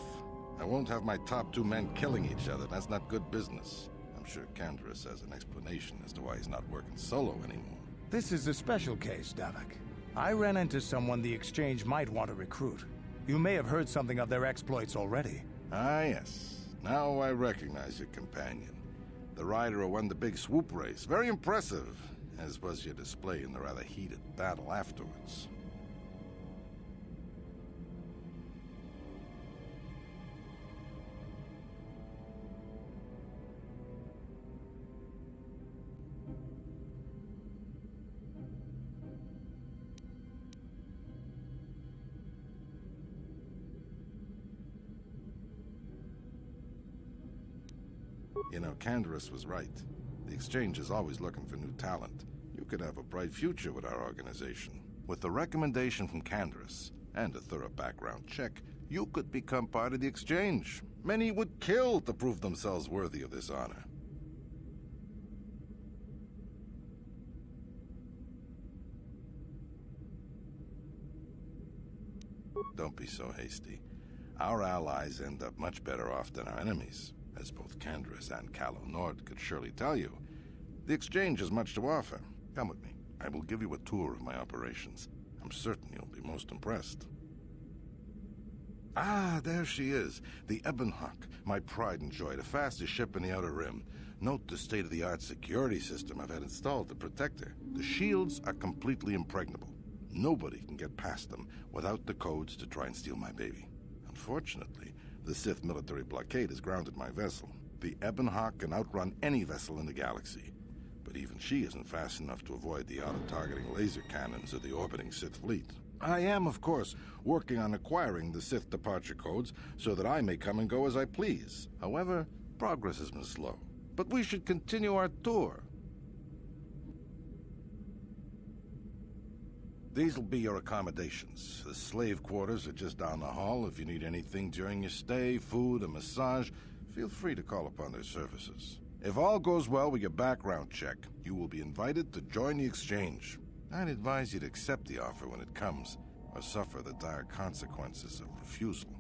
I won't have my top two men killing each other. That's not good business. I'm sure Candaris has an explanation as to why he's not working solo anymore. This is a special case, Davik. I ran into someone the Exchange might want to recruit. You may have heard something of their exploits already. Ah, yes. Now I recognize your companion. The rider who won the big swoop race. Very impressive, as was your display in the rather heated battle afterwards. You know, Candaris was right. The Exchange is always looking for new talent. You could have a bright future with our organization. With the recommendation from Candaris and a thorough background check, you could become part of the Exchange. Many would kill to prove themselves worthy of this honor. Don't be so hasty. Our allies end up much better off than our enemies. As both Candaris and Callow Nord could surely tell you. The Exchange has much to offer. Come with me. I will give you a tour of my operations. I'm certain you'll be most impressed. Ah, there she is. The Ebonhawk, my pride and joy, the fastest ship in the Outer Rim. Note the state-of-the-art security system I've had installed to protect her. The shields are completely impregnable. Nobody can get past them without the codes to try and steal my baby. Unfortunately, the Sith military blockade has grounded my vessel. The Ebonhawk can outrun any vessel in the galaxy. But even she isn't fast enough to avoid the auto-targeting laser cannons of the orbiting Sith fleet. I am, of course, working on acquiring the Sith departure codes so that I may come and go as I please. However, progress has been slow. But we should continue our tour. These will be your accommodations. The slave quarters are just down the hall. If you need anything during your stay, food, a massage, feel free to call upon their services. If all goes well with your background check, you will be invited to join the Exchange. I'd advise you to accept the offer when it comes, or suffer the dire consequences of refusal.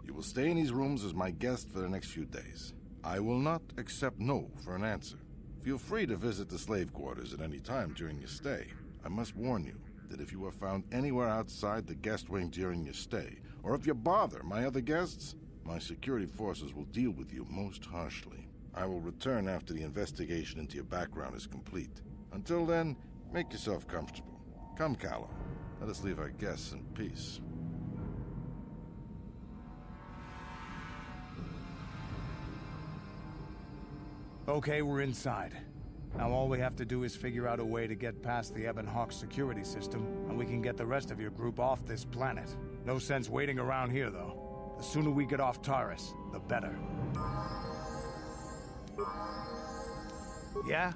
You will stay in these rooms as my guest for the next few days. I will not accept no for an answer. Feel free to visit the slave quarters at any time during your stay. I must warn you that if you are found anywhere outside the guest wing during your stay, or if you bother my other guests, my security forces will deal with you most harshly. I will return after the investigation into your background is complete. Until then, make yourself comfortable. Come, Callow. Let us leave our guests in peace. Okay, we're inside. Now all we have to do is figure out a way to get past the Ebonhawk security system, and we can get the rest of your group off this planet. No sense waiting around here, though. The sooner we get off Taris, the better. Yeah?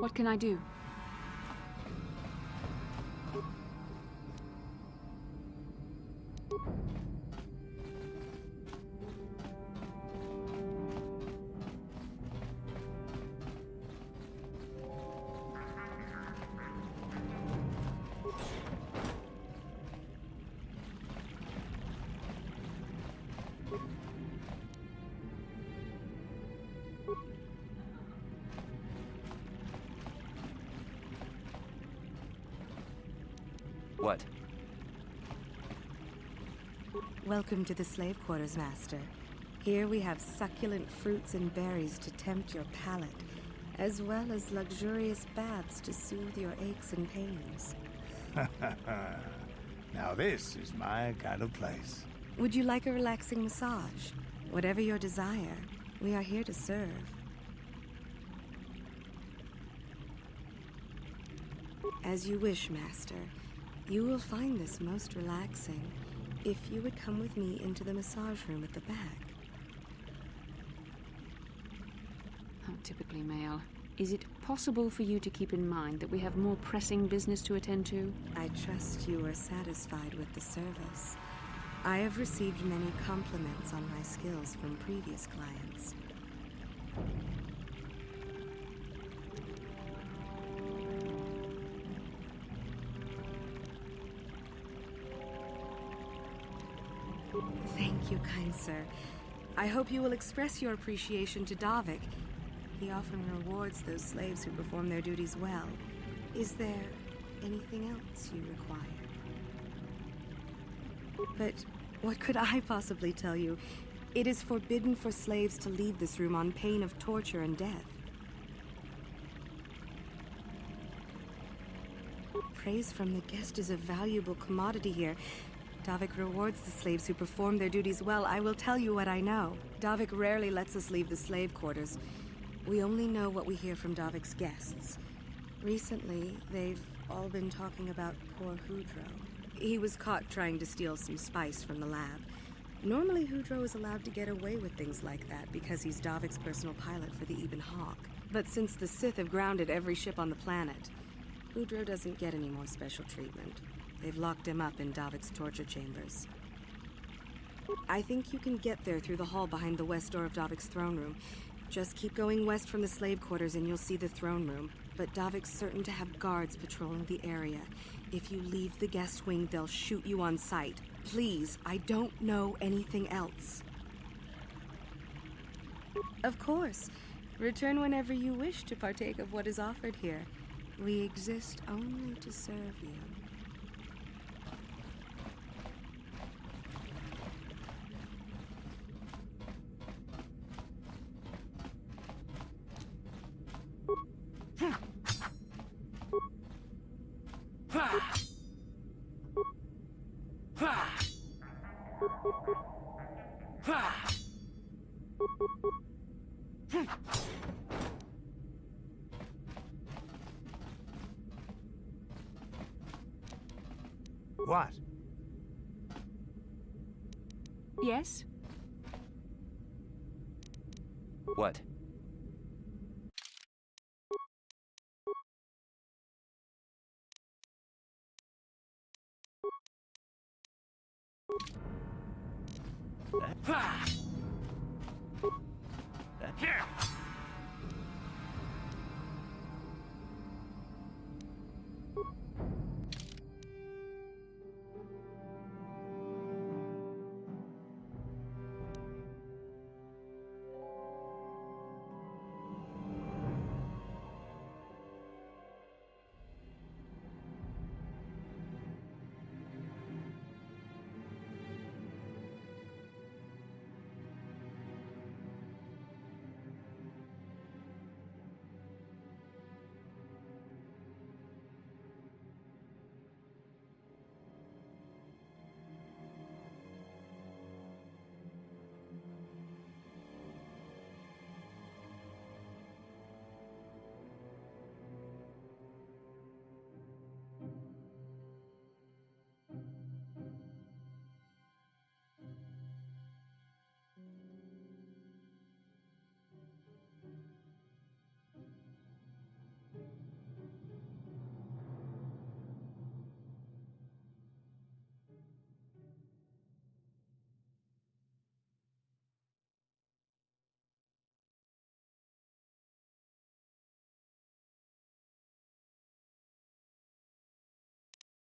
What can I do? What? Welcome to the slave quarters, Master. Here we have succulent fruits and berries to tempt your palate, as well as luxurious baths to soothe your aches and pains. Now this is my kind of place. Would you like a relaxing massage? Whatever your desire, we are here to serve. As you wish, Master. You will find this most relaxing if you would come with me into the massage room at the back. How typically male. Is it possible for you to keep in mind that we have more pressing business to attend to? I trust you are satisfied with the service. I have received many compliments on my skills from previous clients. Thank you, kind sir. I hope you will express your appreciation to Davik. He often rewards those slaves who perform their duties well. Is there anything else you require? But what could I possibly tell you? It is forbidden for slaves to leave this room on pain of torture and death. Praise from the guest is a valuable commodity here. Davik rewards the slaves who perform their duties well. I will tell you what I know. Davik rarely lets us leave the slave quarters. We only know what we hear from Davik's guests. Recently, they've all been talking about poor Hudro. He was caught trying to steal some spice from the lab. Normally, Hudro is allowed to get away with things like that because he's Davik's personal pilot for the Ebon Hawk. But since the Sith have grounded every ship on the planet, Hudro doesn't get any more special treatment. They've locked him up in Davik's torture chambers. I think you can get there through the hall behind the west door of Davik's throne room. Just keep going west from the slave quarters and you'll see the throne room. But Davik's certain to have guards patrolling the area. If you leave the guest wing, they'll shoot you on sight. Please, I don't know anything else. Of course. Return whenever you wish to partake of what is offered here. We exist only to serve you. What? Yes? What?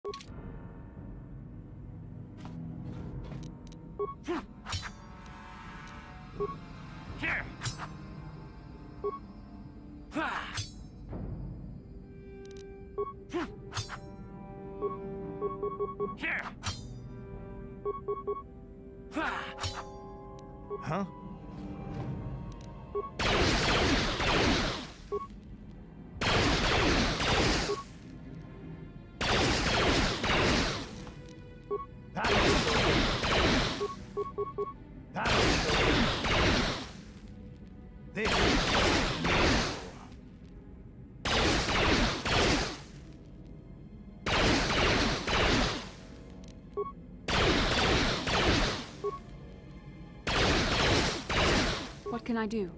Huh? What can I do?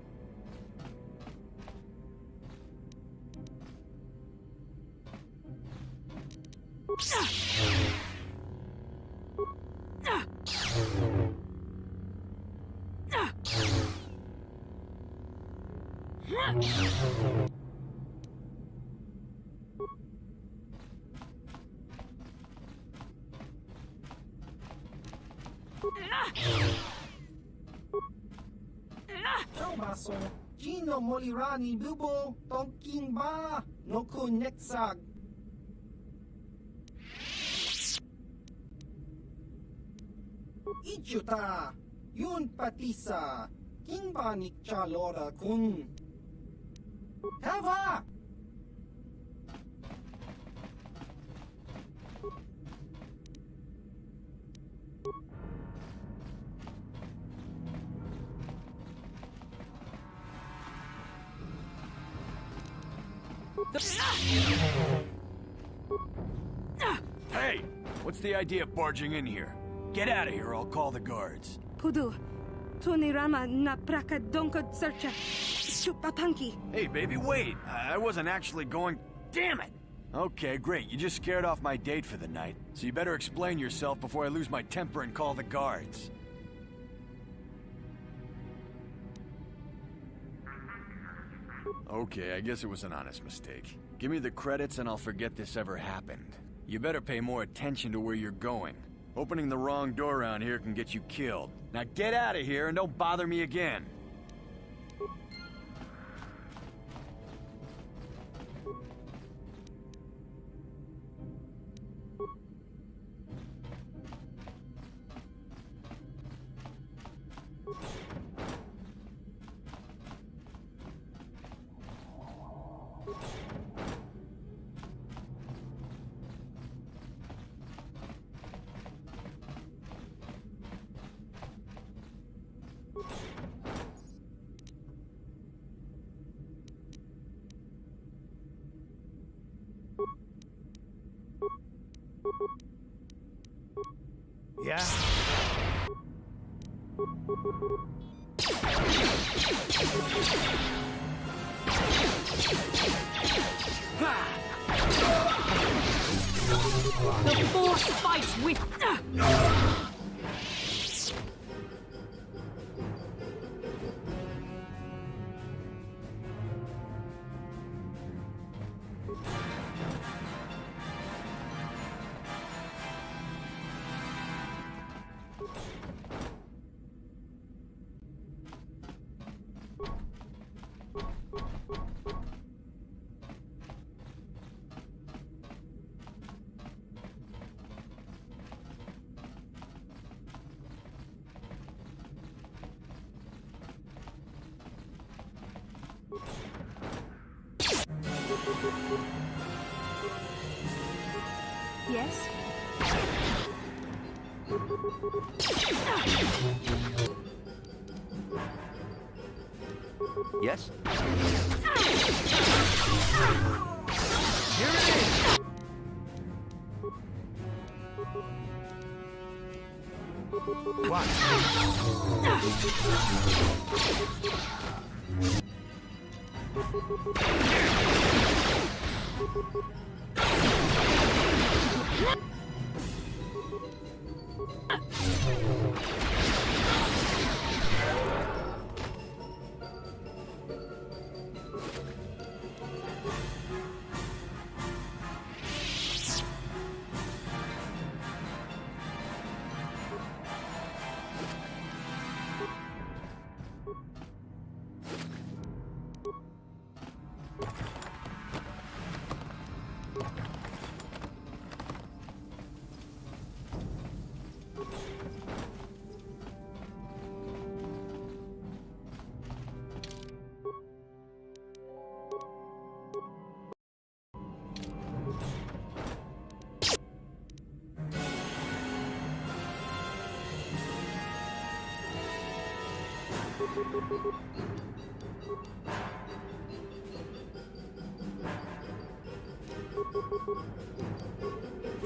Maso, Gino Molirani Bubo, Tonking Ba, Noku Nexag. Ichuta, Yun Patisa, Kingba Nikchalora Kun. Hava! Hey! What's the idea of barging in here? Get out of here, I'll call the guards. Pudu, Tunirama na praka donko searcha. Chupapanki. Hey, baby, wait! I wasn't actually going... Damn it! Okay, great. You just scared off my date for the night. So you better explain yourself before I lose my temper and call the guards. Okay, I guess it was an honest mistake. Give me the credits and I'll forget this ever happened. You better pay more attention to where you're going. Opening the wrong door around here can get you killed. Now get out of here and don't bother me again. Yeah? The Force fights with... Yes? Yes? Here it is! What?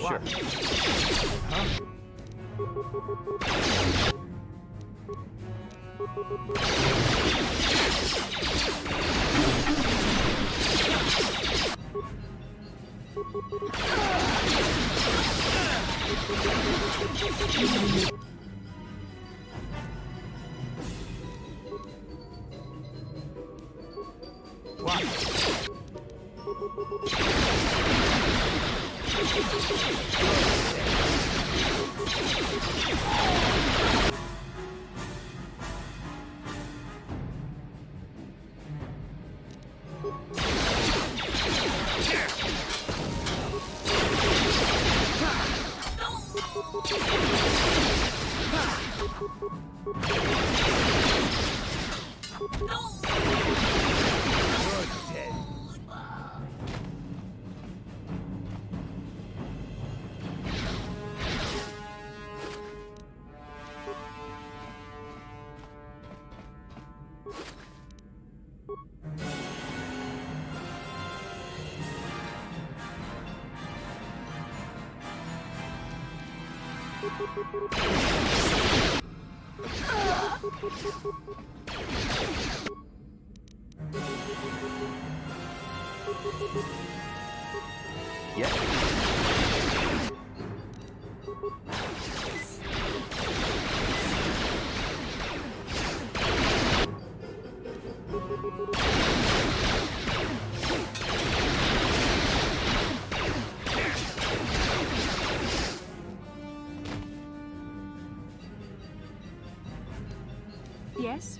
Sure. Huh? Yes?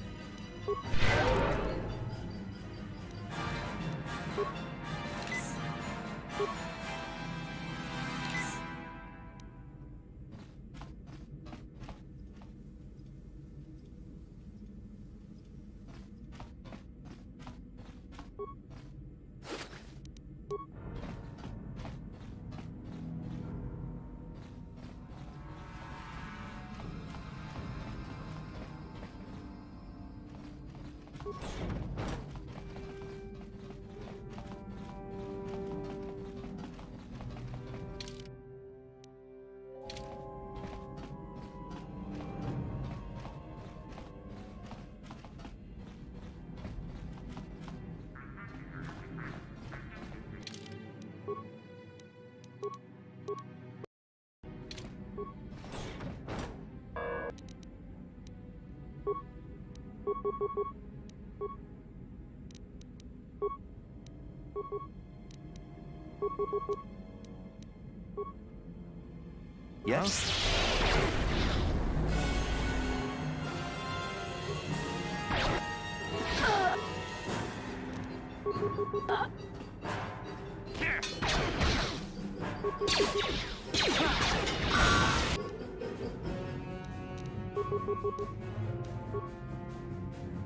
Yes?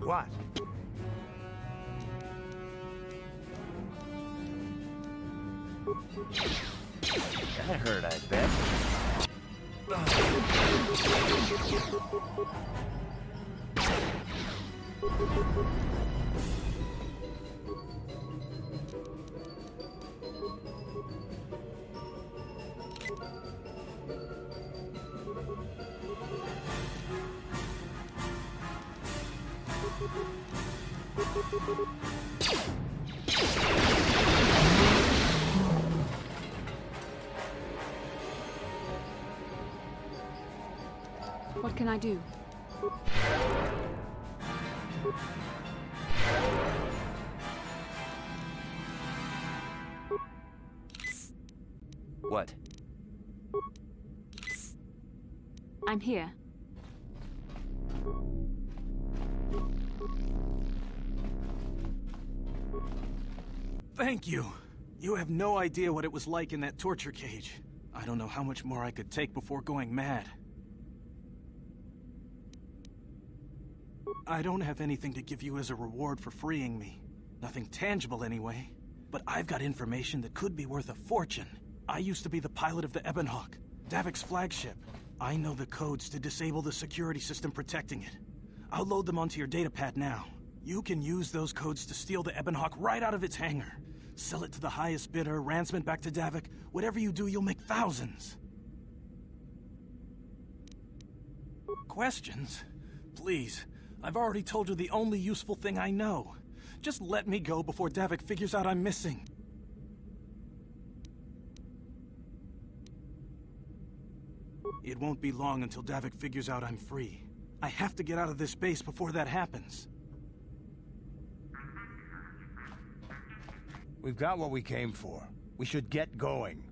What? That hurt, I bet. What can I do? What? I'm here. Thank you. You have no idea what it was like in that torture cage. I don't know how much more I could take before going mad. I don't have anything to give you as a reward for freeing me. Nothing tangible anyway. But I've got information that could be worth a fortune. I used to be the pilot of the Ebonhawk, Davik's flagship. I know the codes to disable the security system protecting it. I'll load them onto your datapad now. You can use those codes to steal the Ebonhawk right out of its hangar. Sell it to the highest bidder, ransom it back to Davik. Whatever you do, you'll make thousands. Questions? Please, I've already told you the only useful thing I know. Just let me go before Davik figures out I'm missing. It won't be long until Davik figures out I'm free. I have to get out of this base before that happens. We've got what we came for. We should get going.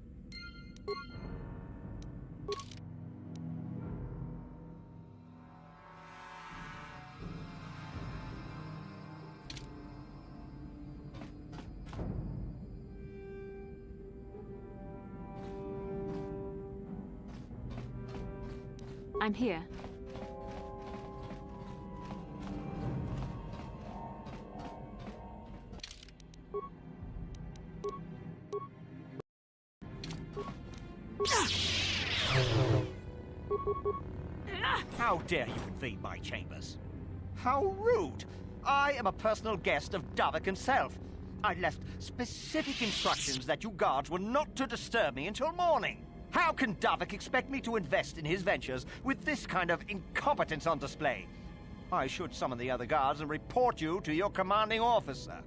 I'm here. How dare you invade my chambers? How rude! I am a personal guest of Davik himself. I left specific instructions that you guards were not to disturb me until morning. How can Davik expect me to invest in his ventures with this kind of incompetence on display? I should summon the other guards and report you to your commanding officer.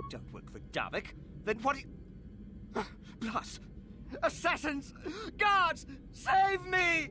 Don't work for Davik? Then what do you... Plus, assassins! Guards! Save me!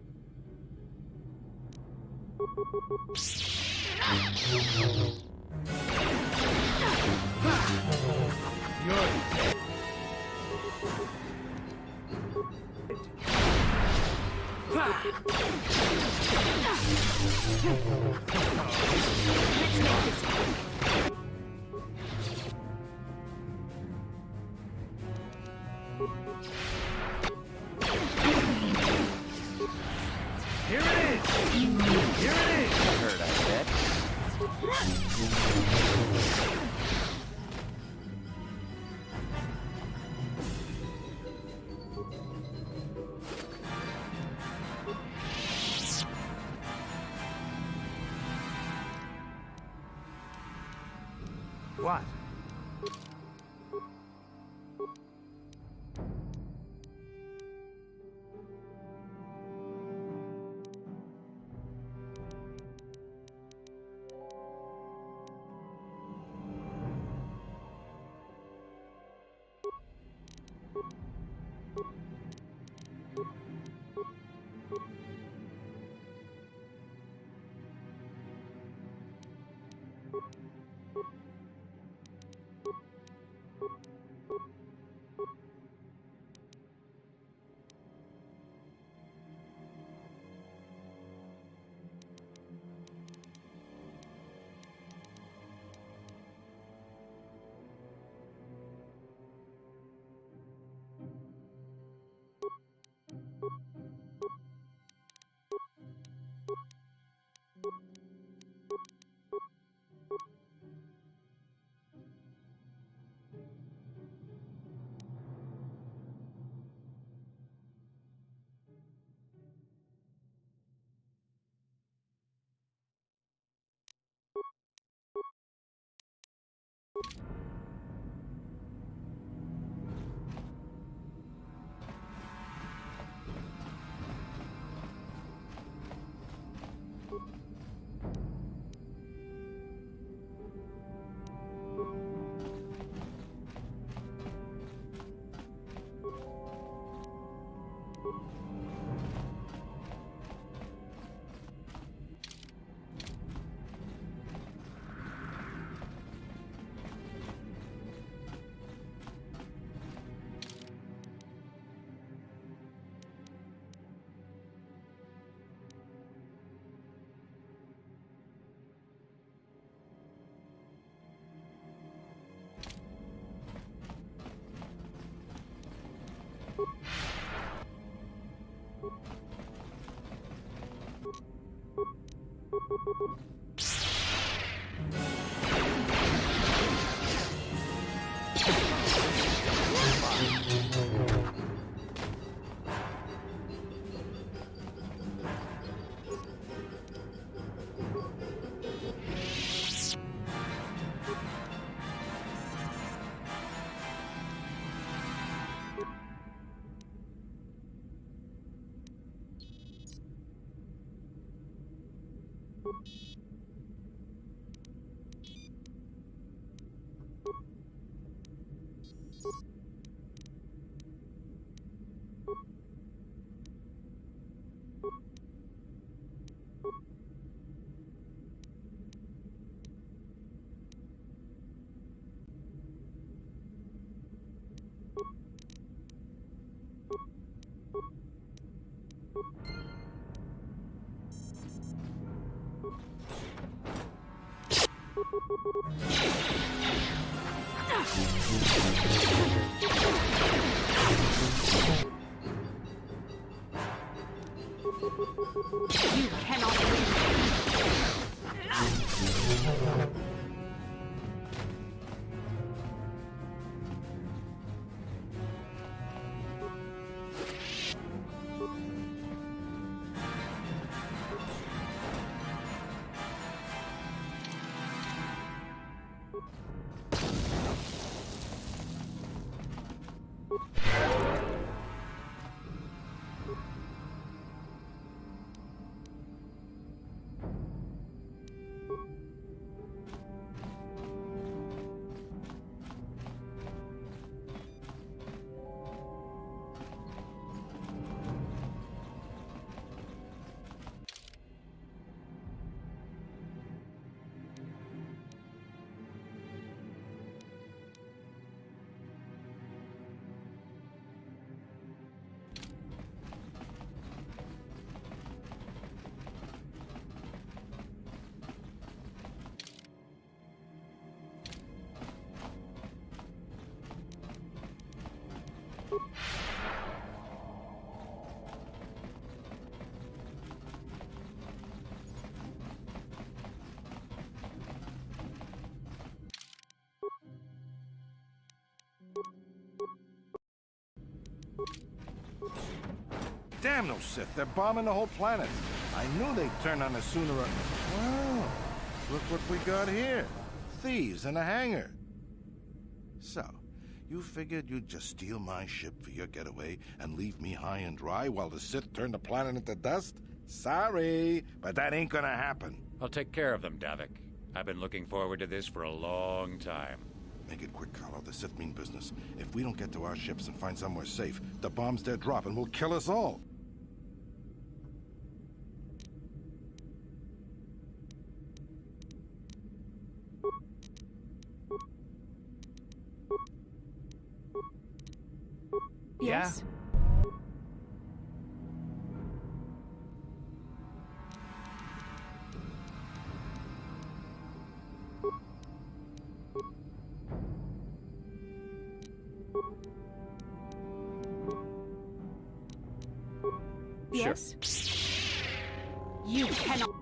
Here it is! Here it is! Heard, I bet. What? You cannot win. Damn those Sith, they're bombing the whole planet. I knew they'd turn on us sooner or... Wow, look what we got here. Thieves in a hangar. So, you figured you'd just steal my ship for your getaway and leave me high and dry while the Sith turn the planet into dust? Sorry, but that ain't gonna happen. I'll take care of them, Davik. I've been looking forward to this for a long time. Make it quick, Carlo. The Sith mean business. If we don't get to our ships and find somewhere safe, the bombs they're dropping will kill us all. Yes? Yes? You cannot...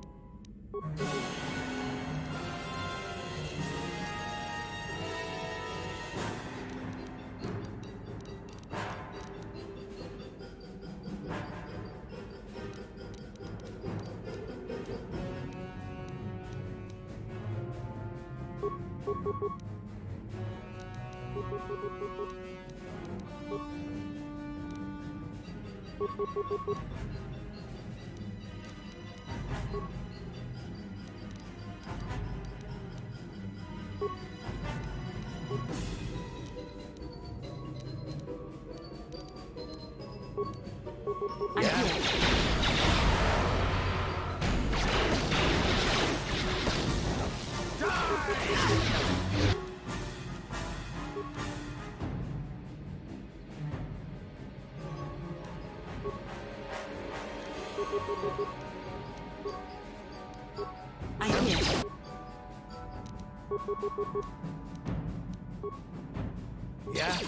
Yeah?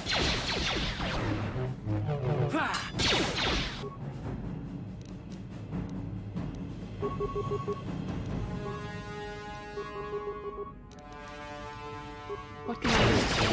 What can I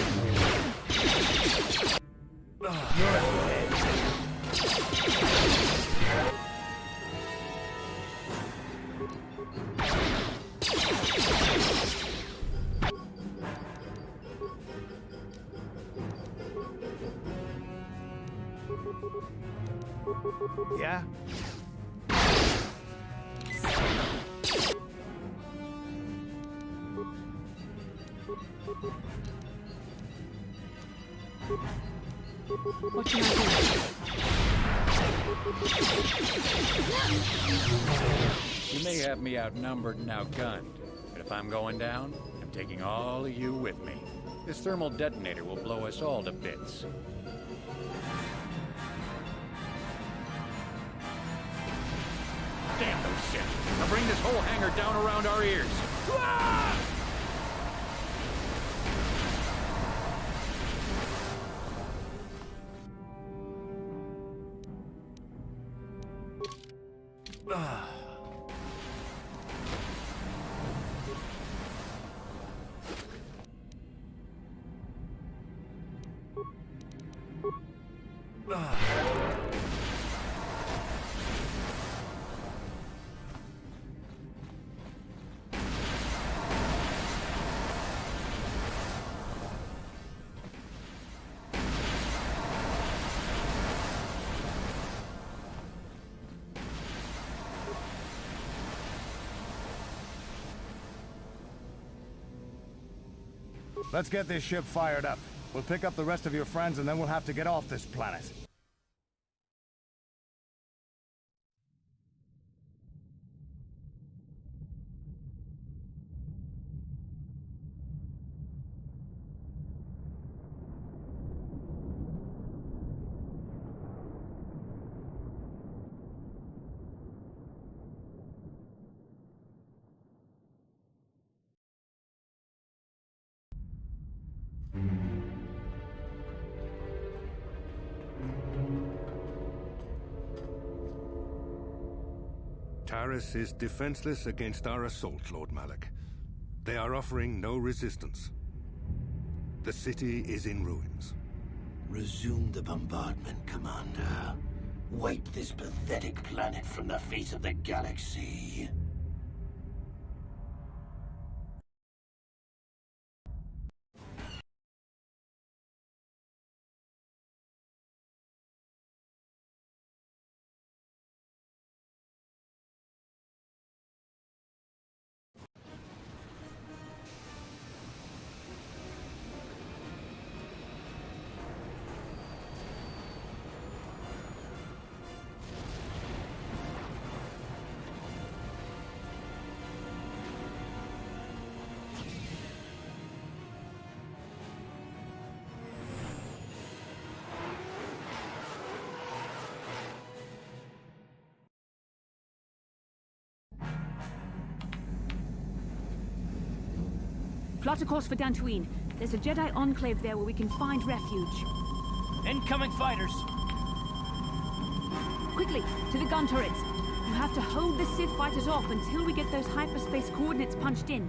Yeah? What can I do? You may have me outnumbered and outgunned, but if I'm going down, I'm taking all of you with me. This thermal detonator will blow us all to bits. Damn those shit! I'll bring this whole hangar down around our ears. Ah! Let's get this ship fired up. We'll pick up the rest of your friends and then we'll have to get off this planet. Taris is defenseless against our assault, Lord Malak. They are offering no resistance. The city is in ruins. Resume the bombardment, Commander. Wipe this pathetic planet from the face of the galaxy. Plot a course for Dantuin. There's a Jedi enclave there where we can find refuge. Incoming fighters! Quickly, to the gun turrets. You have to hold the Sith fighters off until we get those hyperspace coordinates punched in.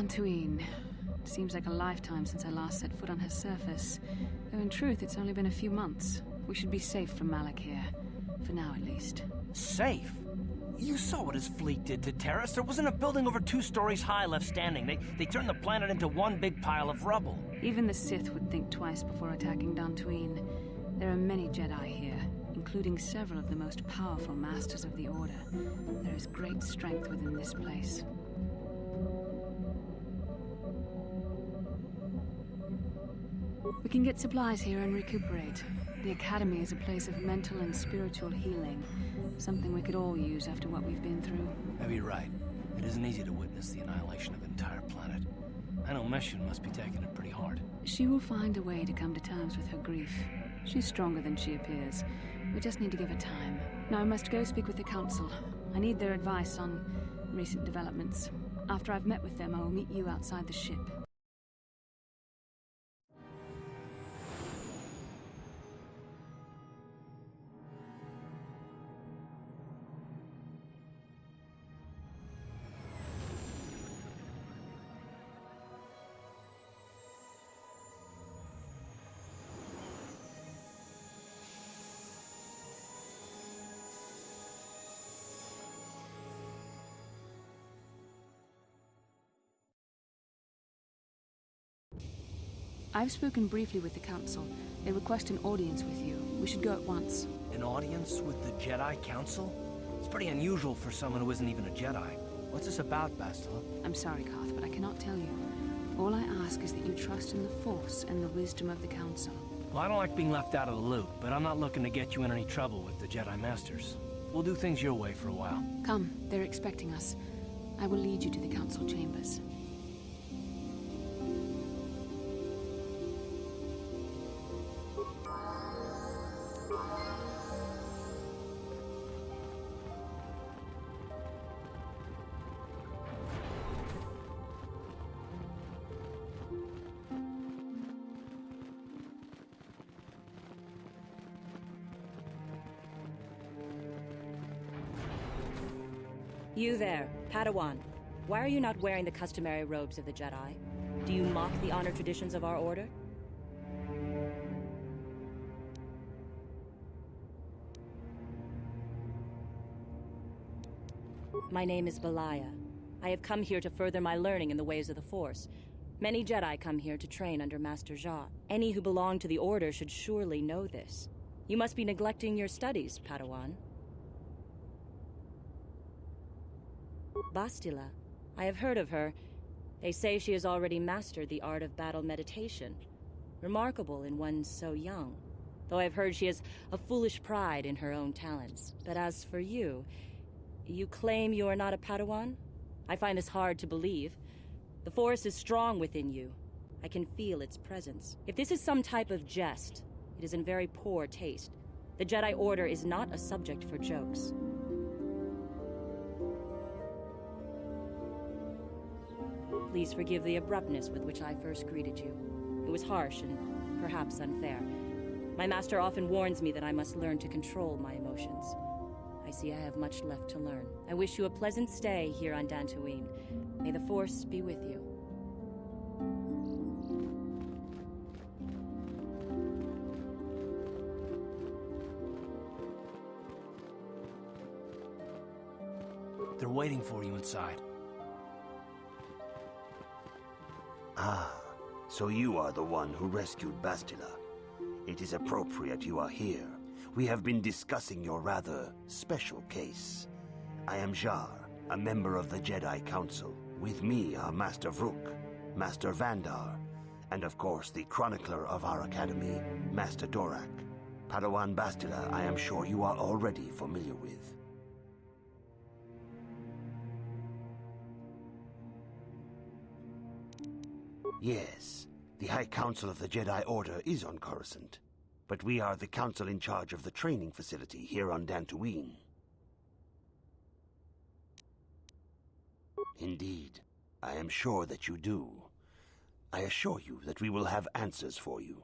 Dantuin. Seems like a lifetime since I last set foot on her surface. Though in truth, it's only been a few months. We should be safe from Malak here. For now, at least. Safe? You saw what his fleet did to Terrace. There wasn't a building over 2 stories high left standing. They turned the planet into one big pile of rubble. Even the Sith would think twice before attacking Dantuin. There are many Jedi here, including several of the most powerful masters of the Order. There is great strength within this place. We can get supplies here and recuperate. The Academy is a place of mental and spiritual healing. Something we could all use after what we've been through. Maybe you're right. It isn't easy to witness the annihilation of an entire planet. I know Mission must be taking it pretty hard. She will find a way to come to terms with her grief. She's stronger than she appears. We just need to give her time. Now I must go speak with the Council. I need their advice on recent developments. After I've met with them, I will meet you outside the ship. I've spoken briefly with the Council. They request an audience with you. We should go at once. An audience with the Jedi Council? It's pretty unusual for someone who isn't even a Jedi. What's this about, Bastila? I'm sorry, Carth, but I cannot tell you. All I ask is that you trust in the Force and the wisdom of the Council. Well, I don't like being left out of the loop, but I'm not looking to get you in any trouble with the Jedi Masters. We'll do things your way for a while. Come, they're expecting us. I will lead you to the Council chambers. You there, Padawan. Why are you not wearing the customary robes of the Jedi? Do you mock the honor traditions of our order? My name is Belaya. I have come here to further my learning in the ways of the Force. Many Jedi come here to train under Master Jha. Any who belong to the Order should surely know this. You must be neglecting your studies, Padawan. Bastila. I have heard of her. They say she has already mastered the art of battle meditation. Remarkable in one so young. Though I've heard she has a foolish pride in her own talents. But as for you, you claim you are not a Padawan? I find this hard to believe. The Force is strong within you. I can feel its presence. If this is some type of jest, it is in very poor taste. The Jedi Order is not a subject for jokes. Please forgive the abruptness with which I first greeted you. It was harsh and perhaps unfair. My master often warns me that I must learn to control my emotions. I see I have much left to learn. I wish you a pleasant stay here on Dantooine. May the Force be with you. They're waiting for you inside. Ah, so you are the one who rescued Bastila. It is appropriate you are here. We have been discussing your rather special case. I am Jar, a member of the Jedi Council. With me are Master Vrook, Master Vandar, and of course the chronicler of our academy, Master Dorak. Padawan Bastila, I am sure you are already familiar with. Yes, the High Council of the Jedi Order is on Coruscant, but we are the council in charge of the training facility here on Dantooine. Indeed, I am sure that you do. I assure you that we will have answers for you.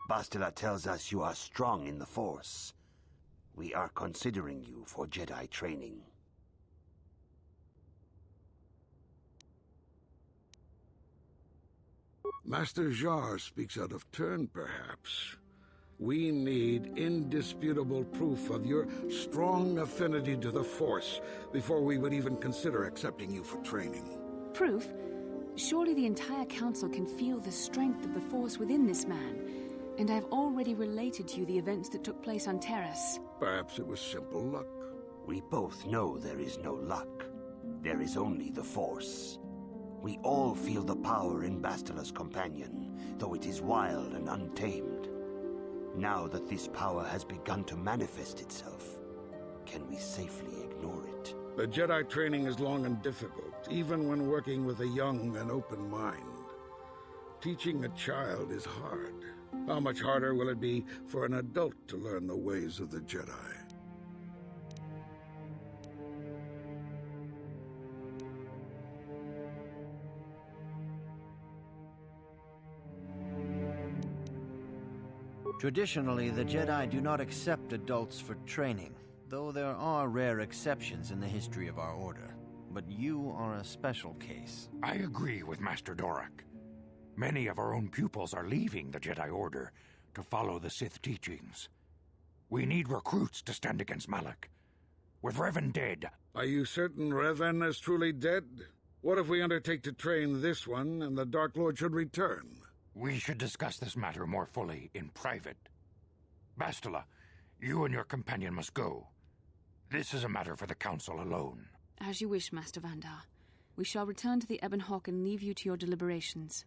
Bastila tells us you are strong in the Force. We are considering you for Jedi training. Master Jar speaks out of turn, perhaps. We need indisputable proof of your strong affinity to the Force before we would even consider accepting you for training. Proof? Surely the entire council can feel the strength of the Force within this man. And I've already related to you the events that took place on Terrace. Perhaps it was simple luck. We both know there is no luck. There is only the Force. We all feel the power in Bastila's companion, though it is wild and untamed. Now that this power has begun to manifest itself, can we safely ignore it? The Jedi training is long and difficult, even when working with a young and open mind. Teaching a child is hard. How much harder will it be for an adult to learn the ways of the Jedi? Traditionally, the Jedi do not accept adults for training, though there are rare exceptions in the history of our order. But you are a special case. I agree with Master Dorak. Many of our own pupils are leaving the Jedi Order to follow the Sith teachings. We need recruits to stand against Malak. With Revan dead... Are you certain Revan is truly dead? What if we undertake to train this one and the Dark Lord should return? We should discuss this matter more fully in private. Bastila, you and your companion must go. This is a matter for the Council alone. As you wish, Master Vandar. We shall return to the Ebon Hawk and leave you to your deliberations.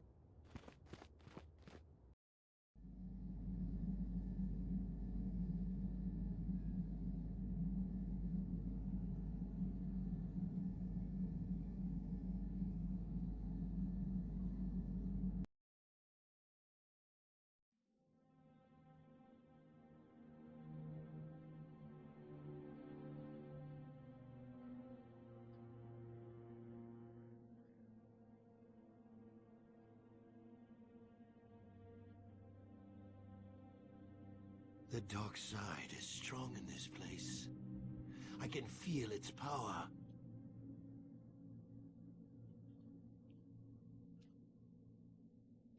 The dark side is strong in this place. I can feel its power.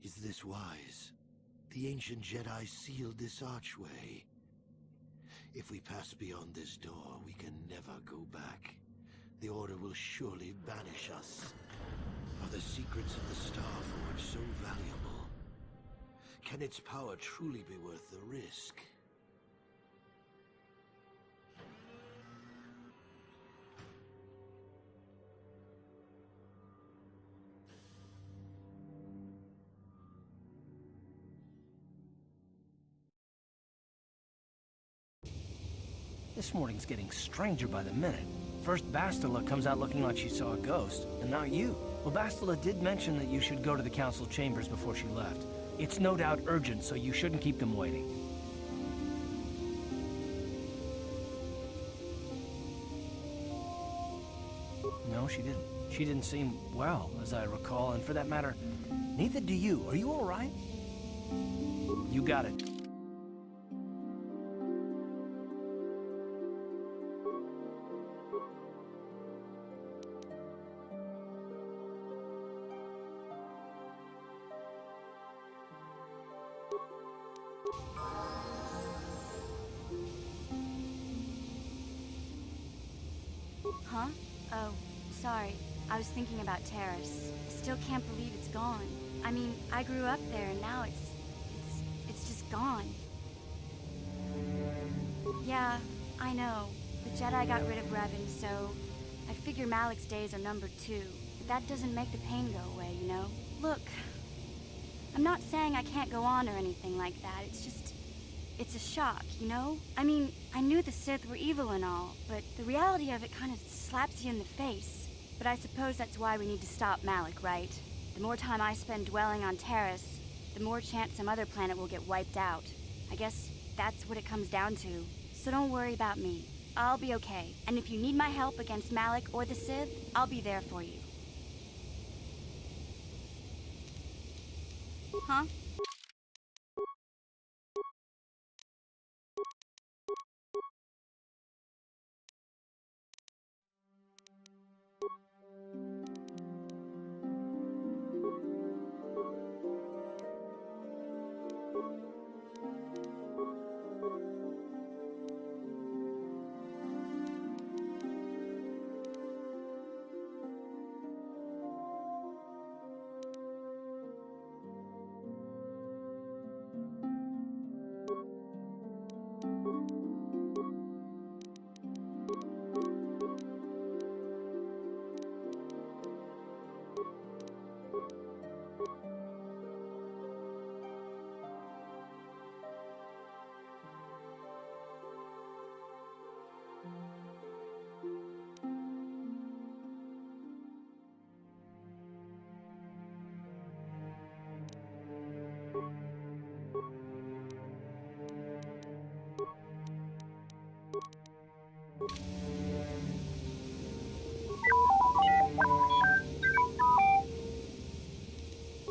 Is this wise? The ancient Jedi sealed this archway. If we pass beyond this door, we can never go back. The Order will surely banish us. Are the secrets of the Star Forge so valuable? Can its power truly be worth the risk? This morning's getting stranger by the minute. First Bastila comes out looking like she saw a ghost, and now you. Well, Bastila did mention that you should go to the council chambers before she left. It's no doubt urgent, so you shouldn't keep them waiting. No, she didn't. She didn't seem well, as I recall, and for that matter, neither do you. Are you all right? You got it. Huh? Oh, sorry. I was thinking about Terrace. I still can't believe it's gone. I mean, I grew up there and now it's just gone. Yeah, I know. The Jedi got rid of Revan, so I figure Malak's days are numbered too. But that doesn't make the pain go away, you know? Look, I'm not saying I can't go on or anything like that. It's just, it's a shock, you know? I mean, I knew the Sith were evil and all, but the reality of it kind of slaps you in the face. But I suppose that's why we need to stop Malak, right? The more time I spend dwelling on Terrace, the more chance some other planet will get wiped out. I guess that's what it comes down to. So don't worry about me. I'll be okay. And if you need my help against Malak or the Sith, I'll be there for you. Huh?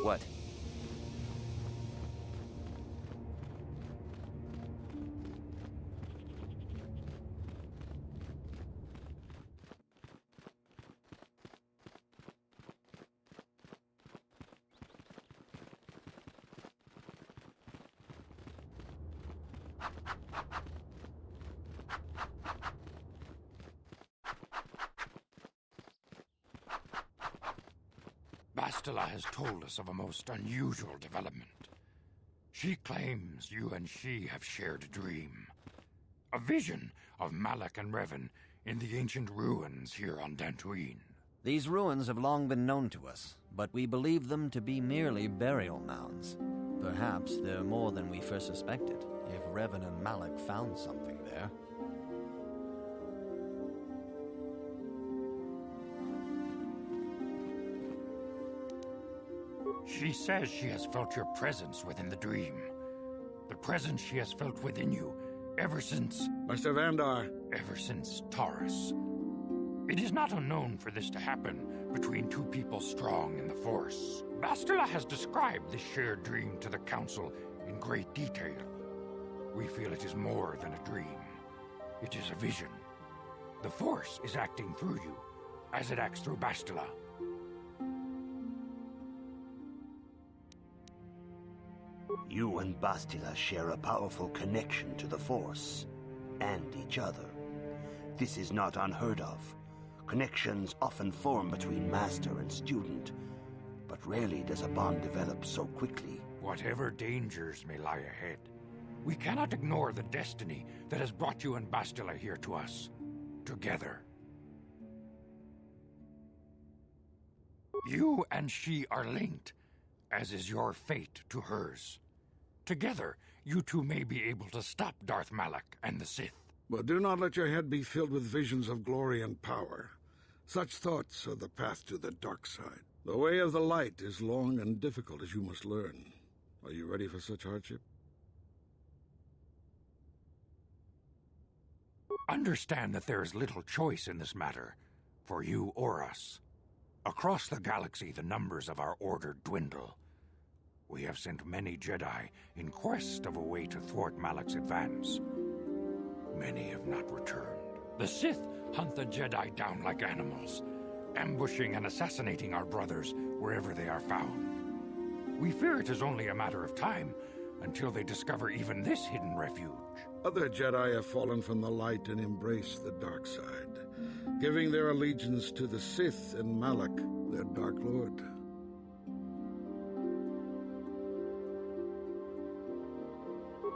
What? Bastila has told us of a most unusual development. She claims you and she have shared a dream. A vision of Malak and Revan in the ancient ruins here on Dantooine. These ruins have long been known to us, but we believe them to be merely burial mounds. Perhaps they're more than we first suspected, if Revan and Malak found something there. She says she has felt your presence within the dream. The presence she has felt within you ever since... Master Vandar. Ever since Taurus. It is not unknown for this to happen between two people strong in the Force. Bastila has described this shared dream to the Council in great detail. We feel it is more than a dream. It is a vision. The Force is acting through you, as it acts through Bastila. You and Bastila share a powerful connection to the Force, and each other. This is not unheard of. Connections often form between master and student, but rarely does a bond develop so quickly. Whatever dangers may lie ahead, we cannot ignore the destiny that has brought you and Bastila here to us, together. You and she are linked, as is your fate to hers. Together, you two may be able to stop Darth Malak and the Sith. But do not let your head be filled with visions of glory and power. Such thoughts are the path to the dark side. The way of the light is long and difficult, as you must learn. Are you ready for such hardship? Understand that there is little choice in this matter, for you or us. Across the galaxy, the numbers of our order dwindle. We have sent many Jedi in quest of a way to thwart Malak's advance. Many have not returned. The Sith hunt the Jedi down like animals, ambushing and assassinating our brothers wherever they are found. We fear it is only a matter of time until they discover even this hidden refuge. Other Jedi have fallen from the light and embraced the dark side, giving their allegiance to the Sith and Malak, their Dark Lord.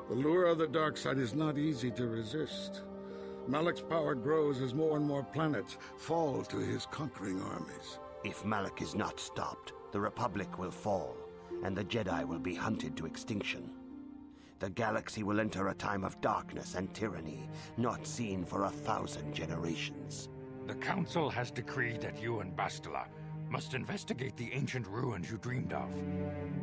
The lure of the dark side is not easy to resist. Malak's power grows as more and more planets fall to his conquering armies. If Malak is not stopped, the Republic will fall, and the Jedi will be hunted to extinction. The galaxy will enter a time of darkness and tyranny, not seen for 1,000 generations. The Council has decreed that you and Bastila must investigate the ancient ruins you dreamed of,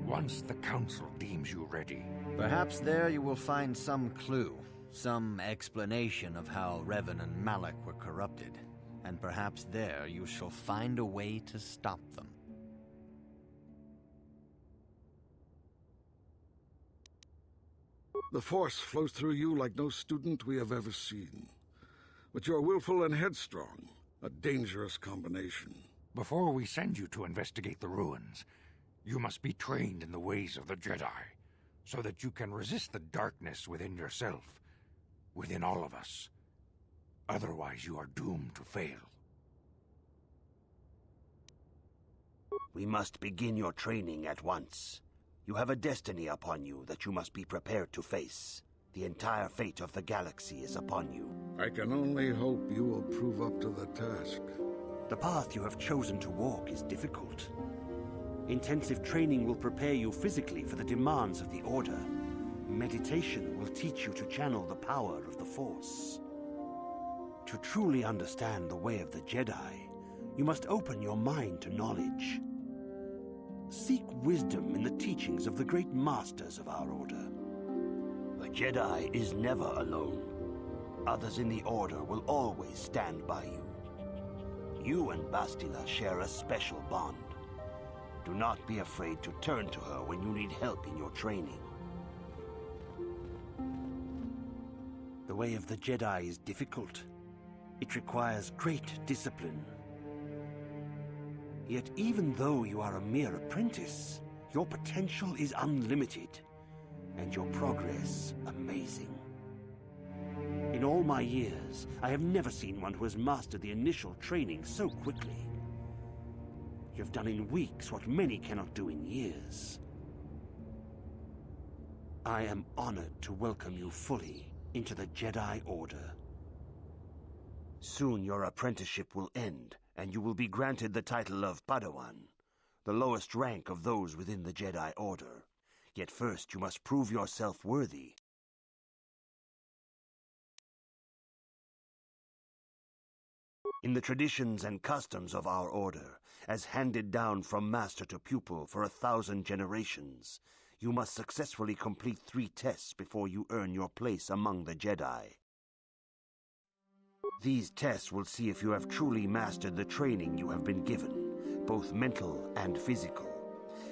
once the Council deems you ready. Perhaps there you will find some clue, some explanation of how Revan and Malak were corrupted, and perhaps there you shall find a way to stop them. The Force flows through you like no student we have ever seen. But you are willful and headstrong, a dangerous combination. Before we send you to investigate the ruins, you must be trained in the ways of the Jedi, so that you can resist the darkness within yourself, within all of us. Otherwise, you are doomed to fail. We must begin your training at once. You have a destiny upon you that you must be prepared to face. The entire fate of the galaxy is upon you. I can only hope you will prove up to the task. The path you have chosen to walk is difficult. Intensive training will prepare you physically for the demands of the Order. Meditation will teach you to channel the power of the Force. To truly understand the way of the Jedi, you must open your mind to knowledge. Seek wisdom in the teachings of the great masters of our Order. The Jedi is never alone. Others in the Order will always stand by you. You and Bastila share a special bond. Do not be afraid to turn to her when you need help in your training. The way of the Jedi is difficult. It requires great discipline. Yet even though you are a mere apprentice, your potential is unlimited, and your progress amazing. In all my years, I have never seen one who has mastered the initial training so quickly. You have done in weeks what many cannot do in years. I am honored to welcome you fully into the Jedi Order. Soon your apprenticeship will end, and you will be granted the title of Padawan, the lowest rank of those within the Jedi Order. Yet first you must prove yourself worthy. In the traditions and customs of our order, as handed down from master to pupil for 1,000 generations, you must successfully complete 3 tests before you earn your place among the Jedi. These tests will see if you have truly mastered the training you have been given, both mental and physical.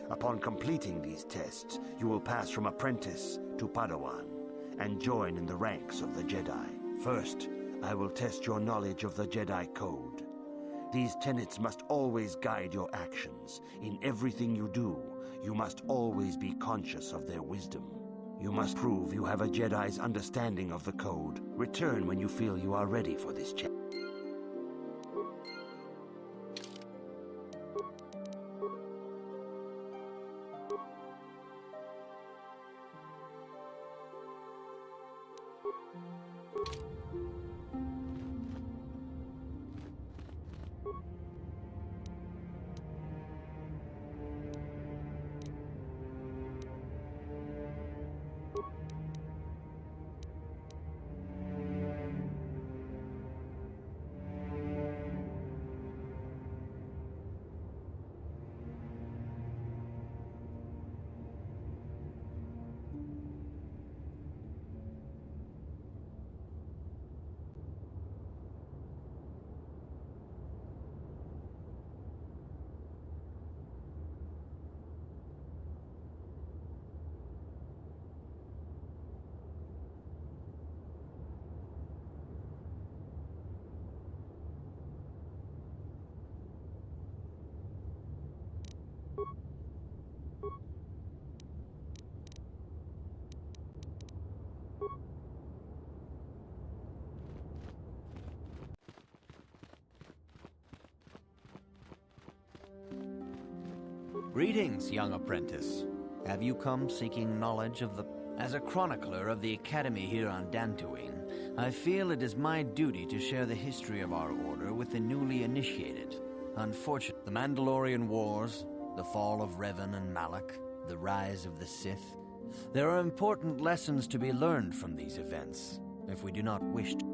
Upon completing these tests, you will pass from apprentice to Padawan and join in the ranks of the Jedi. First, I will test your knowledge of the Jedi Code. These tenets must always guide your actions. In everything you do, you must always be conscious of their wisdom. You must prove you have a Jedi's understanding of the Code. Return when you feel you are ready for this challenge. Greetings, young apprentice. Have you come seeking knowledge of the... As a chronicler of the Academy here on Dantooine, I feel it is my duty to share the history of our order with the newly initiated. Unfortunately, the Mandalorian Wars, the fall of Revan and Malak, the rise of the Sith. There are important lessons to be learned from these events, if we do not wish to.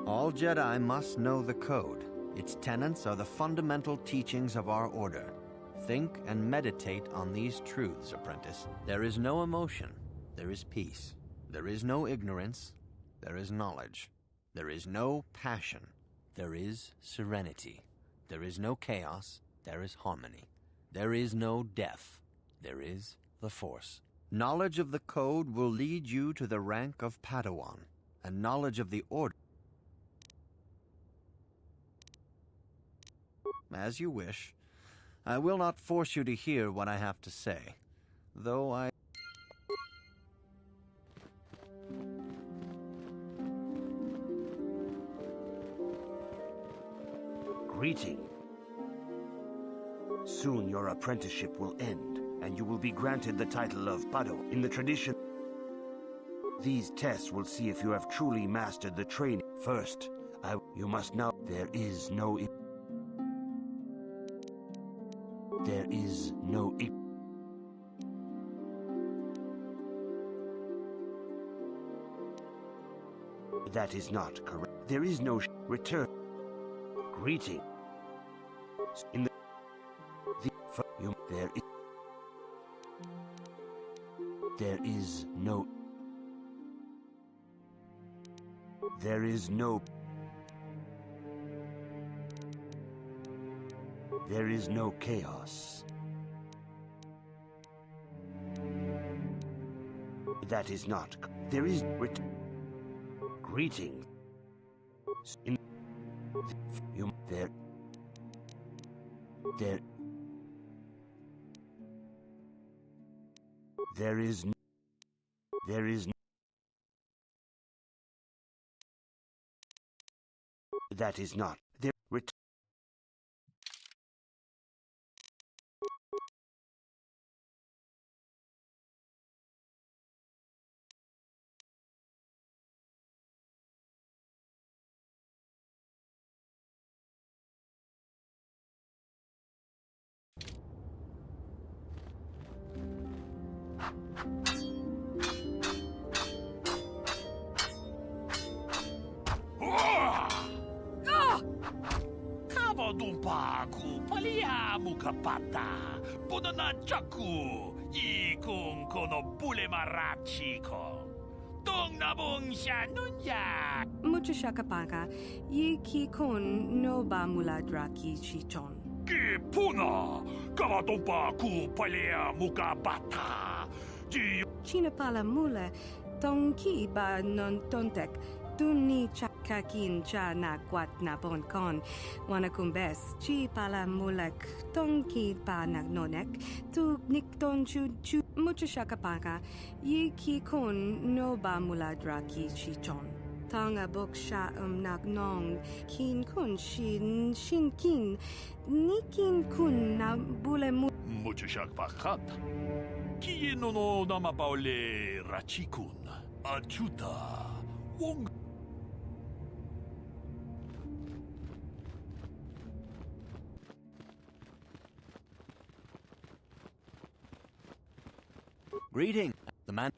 All Jedi must know the Code. Its tenets are the fundamental teachings of our order. Think and meditate on these truths, apprentice. There is no emotion. There is peace. There is no ignorance. There is knowledge. There is no passion. There is serenity. There is no chaos. There is harmony. There is no death. There is the Force. Knowledge of the Code will lead you to the rank of Padawan, and knowledge of the Order. As you wish. I will not force you to hear what I have to say, though I... Greeting. Soon your apprenticeship will end, and you will be granted the title of Padawan. In the tradition, these tests will see if you have truly mastered the training. First, you must know there is no... There is no... That is not correct. There is no return. Greeting. In there is no... There is no... There is no chaos. That is not. There is greeting. In you there. There is that is not there. Kavadumpa ku paliamu kapata, punanachaku, ikung kono bule marachiko. Tung nabung siya nunya. Mucho shakapaka, ye ki kon no ba muladraki chichon. Ki puna, kavadumpa ku paliamu kapata. China pala mula, tongki ba non tontek, tuni chakakin cha na kwat na bon kon, wanakumbes, chi pala mulak, tongki ba nagnonek, tu nikton chu, mucho shakapaka, ye ki kon no ba muladraki chichon. Tanga bok sha nagnong, kin kun shin kin, nikin kun na bule mu. Mucho shakpakat. Kieno no namapaule rachikun, achuta, wong. Greeting, the man.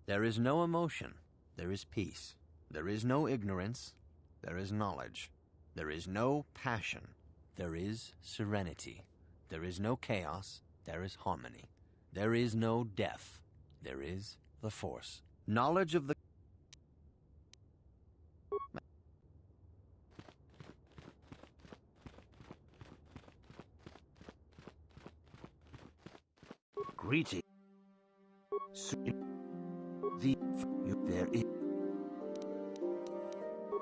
There is no emotion. There is peace. There is no ignorance. There is knowledge. There is no passion. There is serenity. There is no chaos. There is harmony. There is no death. There is the Force. Knowledge of the... Greeting.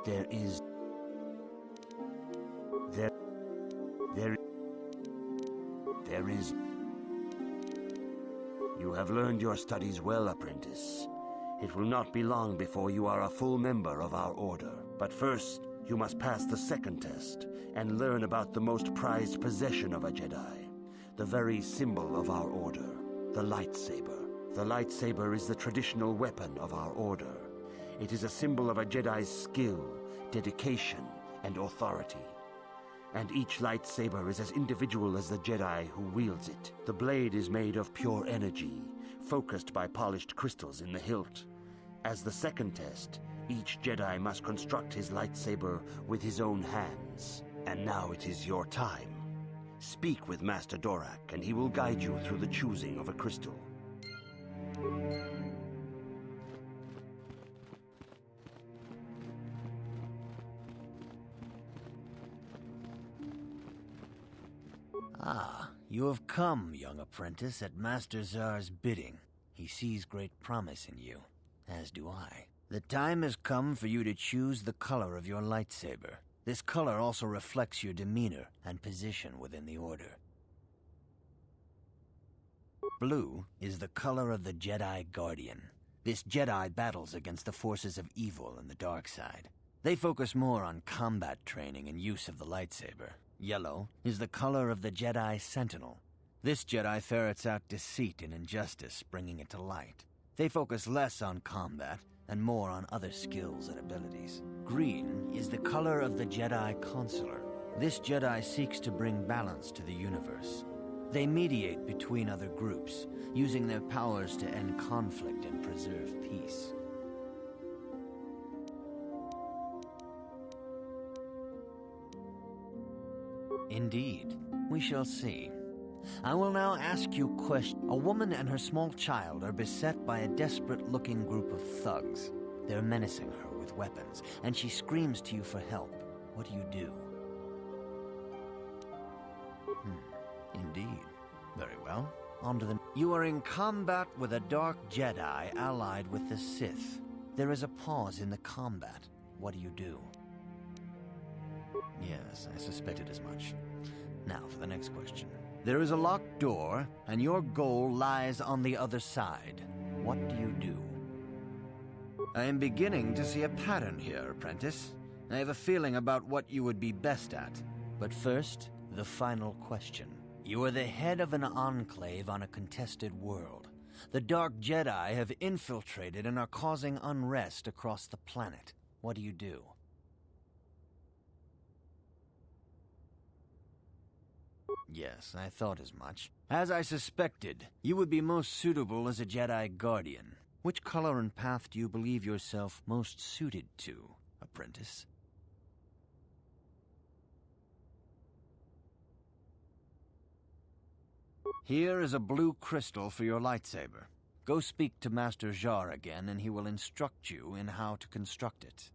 There is. You have learned your studies well, apprentice. It will not be long before you are a full member of our order. But first, you must pass the second test and learn about the most prized possession of a Jedi, the very symbol of our order, the lightsaber. The lightsaber is the traditional weapon of our order. It is a symbol of a Jedi's skill, dedication, and authority. And each lightsaber is as individual as the Jedi who wields it. The blade is made of pure energy, focused by polished crystals in the hilt. As the second test, each Jedi must construct his lightsaber with his own hands. And now it is your time. Speak with Master Dorak, and he will guide you through the choosing of a crystal. Ah, you have come, young apprentice, at Master Zar's bidding. He sees great promise in you, as do I. The time has come for you to choose the color of your lightsaber. This color also reflects your demeanor and position within the Order. Blue is the color of the Jedi Guardian. This Jedi battles against the forces of evil and the dark side. They focus more on combat training and use of the lightsaber. Yellow is the color of the Jedi Sentinel. This Jedi ferrets out deceit and injustice, bringing it to light. They focus less on combat and more on other skills and abilities. Green is the color of the Jedi Consular. This Jedi seeks to bring balance to the universe. They mediate between other groups, using their powers to end conflict and preserve peace. Indeed, we shall see. I will now ask you a question. A woman and her small child are beset by a desperate-looking group of thugs. They're menacing her with weapons, and she screams to you for help. What do you do? Indeed. Very well. On to the... You are in combat with a Dark Jedi allied with the Sith. There is a pause in the combat. What do? Yes, I suspected as much. Now for the next question. There is a locked door, and your goal lies on the other side. What do? I am beginning to see a pattern here, apprentice. I have a feeling about what you would be best at. But first, the final question. You are the head of an enclave on a contested world. The Dark Jedi have infiltrated and are causing unrest across the planet. What do? Yes, I thought as much. As I suspected, you would be most suitable as a Jedi Guardian. Which color and path do you believe yourself most suited to, apprentice? Here is a blue crystal for your lightsaber. Go speak to Master Jar again, and he will instruct you in how to construct it.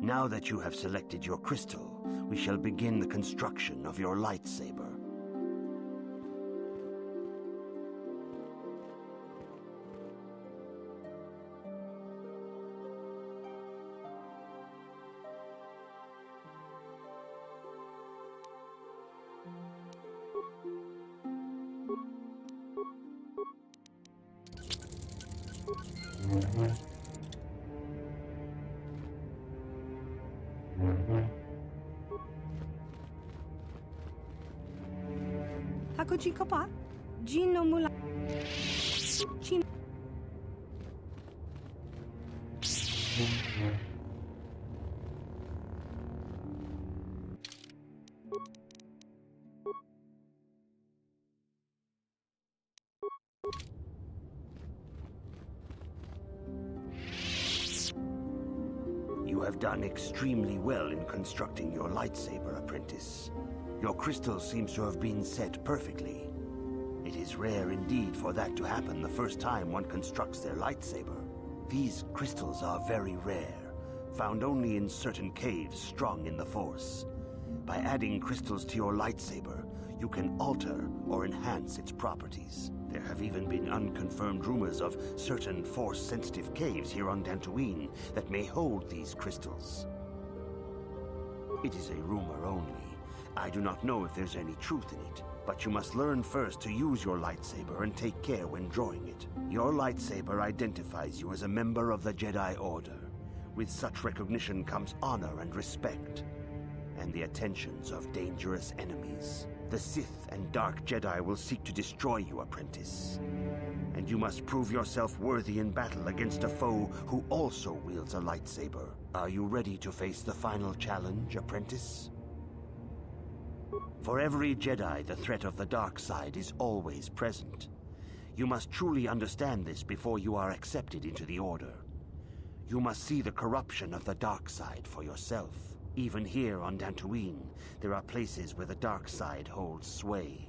Now that you have selected your crystal, we shall begin the construction of your lightsaber. Hakuchi Kopa, Jin no Mula. Chin. You have done extremely well in constructing your lightsaber, apprentice. Your crystal seems to have been set perfectly. It is rare indeed for that to happen the first time one constructs their lightsaber. These crystals are very rare, found only in certain caves strong in the Force. By adding crystals to your lightsaber, you can alter or enhance its properties. There have even been unconfirmed rumors of certain Force-sensitive caves here on Dantooine that may hold these crystals. It is a rumor only. I do not know if there's any truth in it, but you must learn first to use your lightsaber and take care when drawing it. Your lightsaber identifies you as a member of the Jedi Order. With such recognition comes honor and respect, and the attentions of dangerous enemies. The Sith and Dark Jedi will seek to destroy you, apprentice. And you must prove yourself worthy in battle against a foe who also wields a lightsaber. Are you ready to face the final challenge, apprentice? For every Jedi, the threat of the dark side is always present. You must truly understand this before you are accepted into the Order. You must see the corruption of the dark side for yourself. Even here on Dantooine, there are places where the dark side holds sway,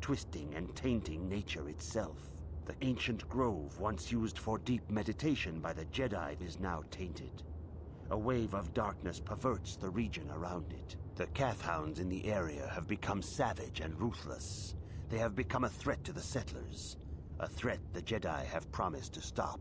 twisting and tainting nature itself. The ancient grove, once used for deep meditation by the Jedi, is now tainted. A wave of darkness perverts the region around it. The Kathhounds in the area have become savage and ruthless. They have become a threat to the settlers, a threat the Jedi have promised to stop.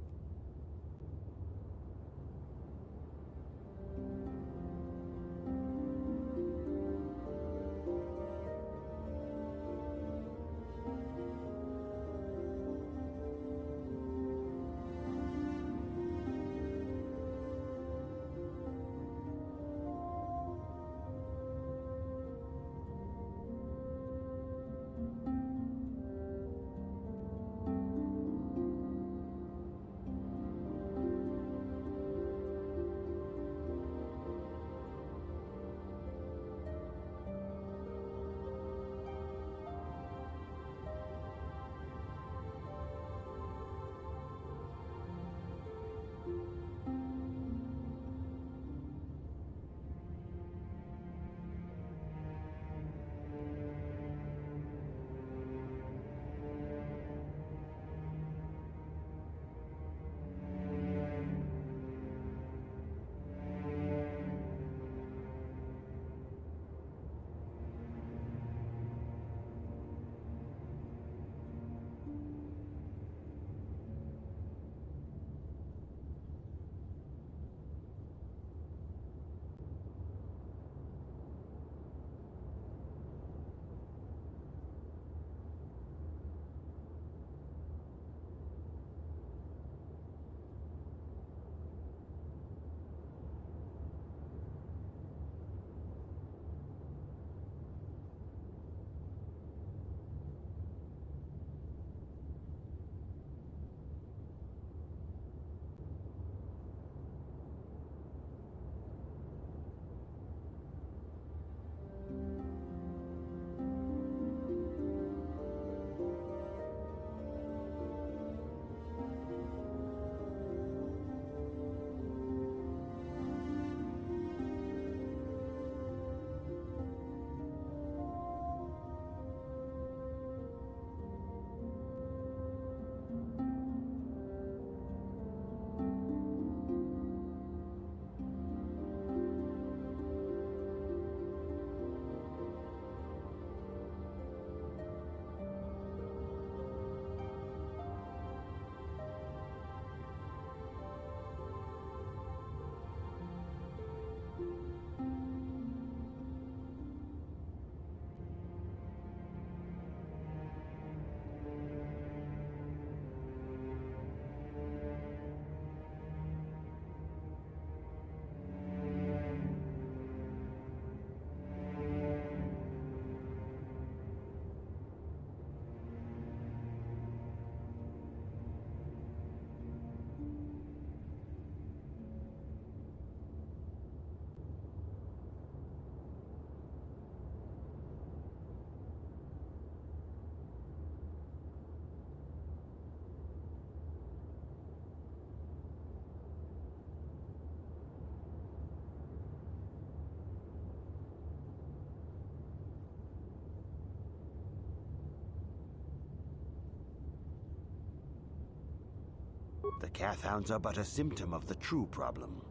The Cathhounds are but a symptom of the true problem.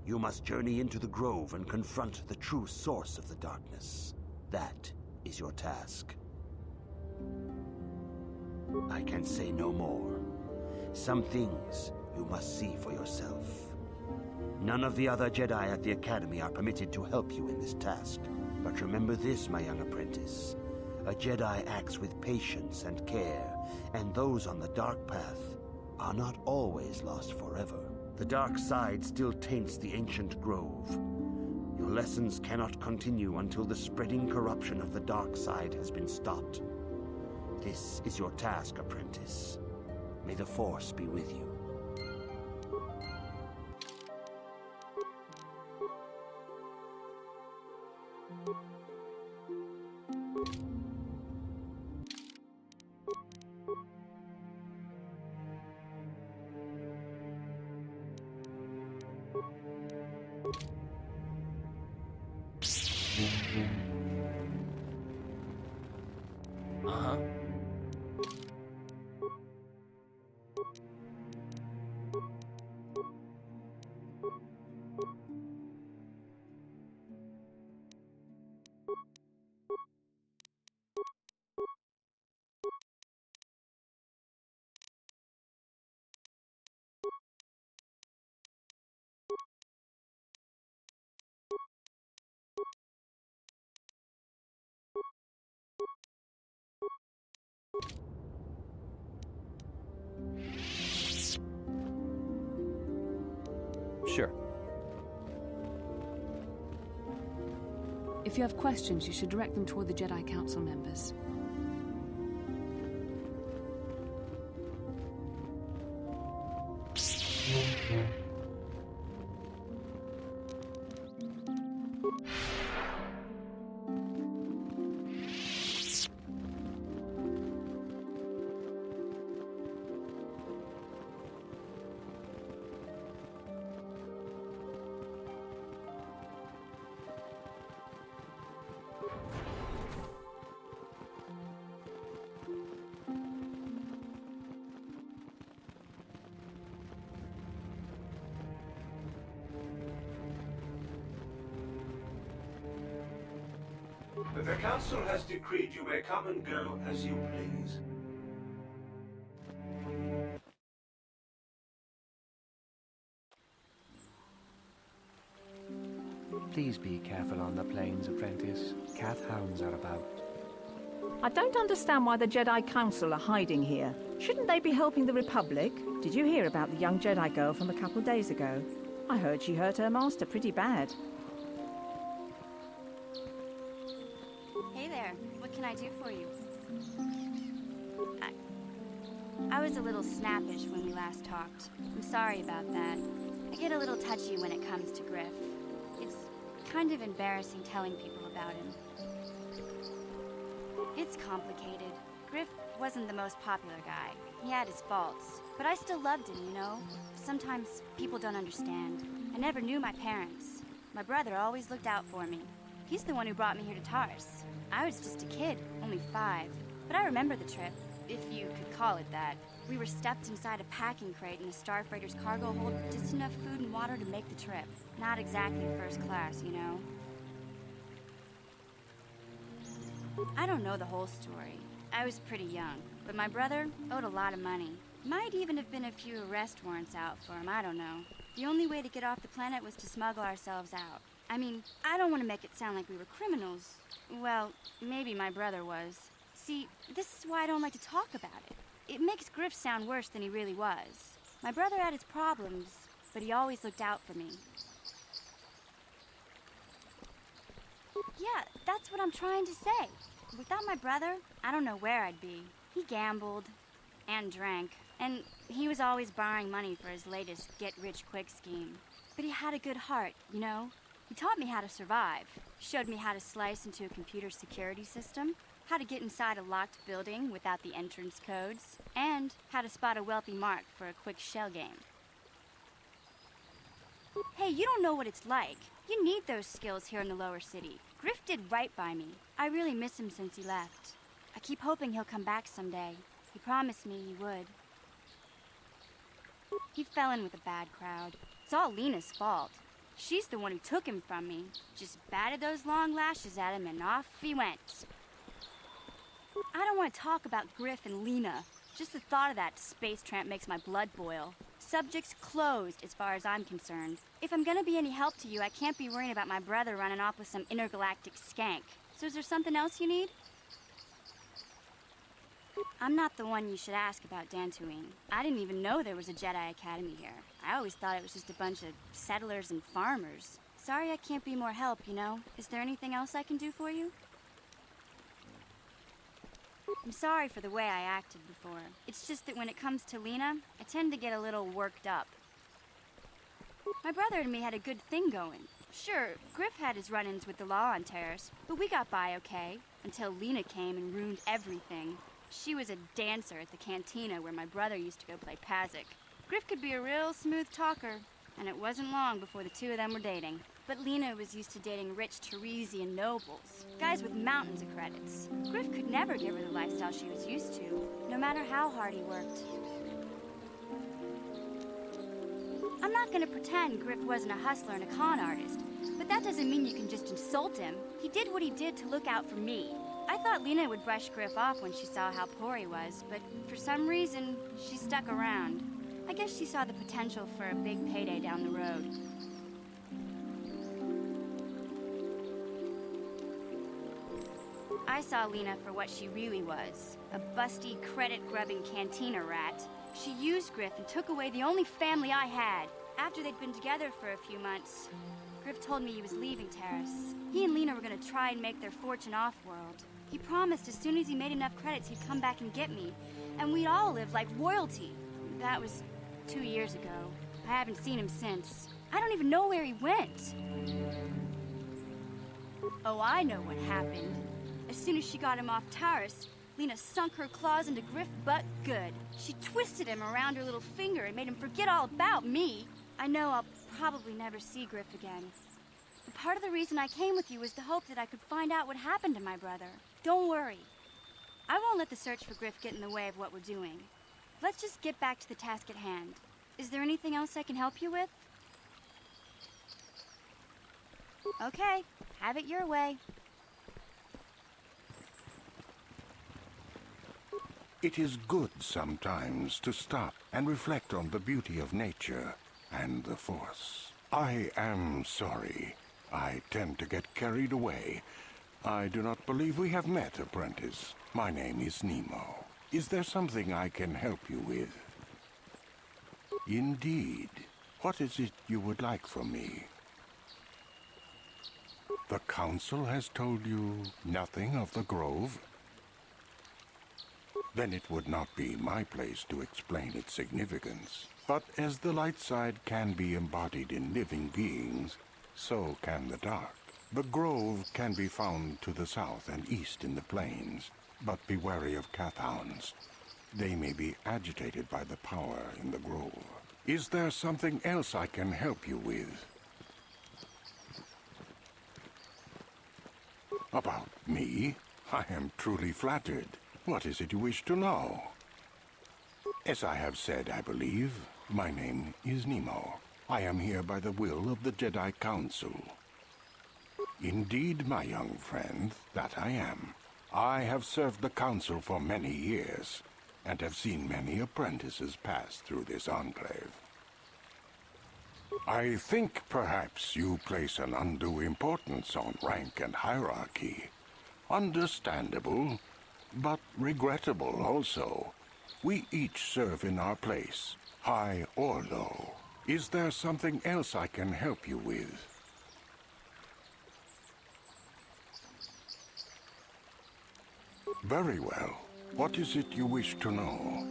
You must journey into the grove and confront the true source of the darkness. That is your task. I can say no more. Some things you must see for yourself. None of the other Jedi at the Academy are permitted to help you in this task. But remember this, my young apprentice. A Jedi acts with patience and care, and those on the dark path are not always lost forever. The dark side still taints the ancient grove. Your lessons cannot continue until the spreading corruption of the dark side has been stopped. This is your task, apprentice. May the Force be with you. Uh-huh. Sure. If you have questions, you should direct them toward the Jedi Council members. The Council has decreed you may come and go as you please. Please be careful on the plains, apprentice. Cathhounds are about. I don't understand why the Jedi Council are hiding here. Shouldn't they be helping the Republic? Did you hear about the young Jedi girl from a couple days ago? I heard she hurt her master pretty bad. Hey there, what can I do for you? I was a little snappish when we last talked. I'm sorry about that. I get a little touchy when it comes to Griff. It's kind of embarrassing telling people about him. It's complicated. Griff wasn't the most popular guy. He had his faults. But I still loved him, you know? Sometimes people don't understand. I never knew my parents. My brother always looked out for me. He's the one who brought me here to Taris. I was just a kid, only 5. But I remember the trip, if you could call it that. We were stuffed inside a packing crate in a starfreighter's cargo hold with just enough food and water to make the trip. Not exactly first class, you know? I don't know the whole story. I was pretty young, but my brother owed a lot of money. Might even have been a few arrest warrants out for him, I don't know. The only way to get off the planet was to smuggle ourselves out. I mean, I don't want to make it sound like we were criminals. Well, maybe my brother was. See, this is why I don't like to talk about it. It makes Griff sound worse than he really was. My brother had his problems, but he always looked out for me. Yeah, that's what I'm trying to say. Without my brother, I don't know where I'd be. He gambled and drank, and he was always borrowing money for his latest get-rich-quick scheme. But he had a good heart, you know? He taught me how to survive, showed me how to slice into a computer security system, how to get inside a locked building without the entrance codes, and how to spot a wealthy mark for a quick shell game. Hey, you don't know what it's like. You need those skills here in the lower city. Griff did right by me. I really miss him since he left. I keep hoping he'll come back someday. He promised me he would. He fell in with a bad crowd. It's all Lena's fault. She's the one who took him from me. Just batted those long lashes at him and off he went. I don't want to talk about Griff and Lena. Just the thought of that space tramp makes my blood boil. Subject's closed as far as I'm concerned. If I'm gonna be any help to you, I can't be worrying about my brother running off with some intergalactic skank. So is there something else you need? I'm not the one you should ask about Dantooine. I didn't even know there was a Jedi Academy here. I always thought it was just a bunch of settlers and farmers. Sorry I can't be more help, you know? Is there anything else I can do for you? I'm sorry for the way I acted before. It's just that when it comes to Lena, I tend to get a little worked up. My brother and me had a good thing going. Sure, Griff had his run-ins with the law on Terrace, but we got by okay, until Lena came and ruined everything. She was a dancer at the cantina where my brother used to go play Pazik. Griff could be a real smooth talker, and it wasn't long before the two of them were dating. But Lena was used to dating rich Teresian nobles, guys with mountains of credits. Griff could never give her the lifestyle she was used to, no matter how hard he worked. I'm not gonna pretend Griff wasn't a hustler and a con artist, but that doesn't mean you can just insult him. He did what he did to look out for me. I thought Lena would brush Griff off when she saw how poor he was, but for some reason, she stuck around. I guess she saw the potential for a big payday down the road. I saw Lena for what she really was, a busty, credit-grubbing cantina rat. She used Griff and took away the only family I had. After they'd been together for a few months, Griff told me he was leaving Terrace. He and Lena were gonna try and make their fortune off-world. He promised as soon as he made enough credits he'd come back and get me, and we'd all live like royalty. That was 2 years ago. I haven't seen him since. I don't even know where he went. Oh, I know what happened. As soon as she got him off Taris, Lena sunk her claws into Griff butt good. She twisted him around her little finger and made him forget all about me. I know I'll probably never see Griff again. But part of the reason I came with you was the hope that I could find out what happened to my brother. Don't worry. I won't let the search for Griff get in the way of what we're doing. Let's just get back to the task at hand. Is there anything else I can help you with? Okay, have it your way. It is good sometimes to stop and reflect on the beauty of nature and the Force. I am sorry. I tend to get carried away. I do not believe we have met, apprentice. My name is Nemo. Is there something I can help you with? Indeed. What is it you would like from me? The Council has told you nothing of the Grove? Then it would not be my place to explain its significance. But as the light side can be embodied in living beings, so can the dark. The Grove can be found to the south and east in the plains, but be wary of Cathhounds. They may be agitated by the power in the Grove. Is there something else I can help you with? About me? I am truly flattered. What is it you wish to know? As I have said, I believe, my name is Nemo. I am here by the will of the Jedi Council. Indeed, my young friend, that I am. I have served the Council for many years, and have seen many apprentices pass through this enclave. I think perhaps you place an undue importance on rank and hierarchy. Understandable, but regrettable also. We each serve in our place, high or low. Is there something else I can help you with? Very well. What is it you wish to know?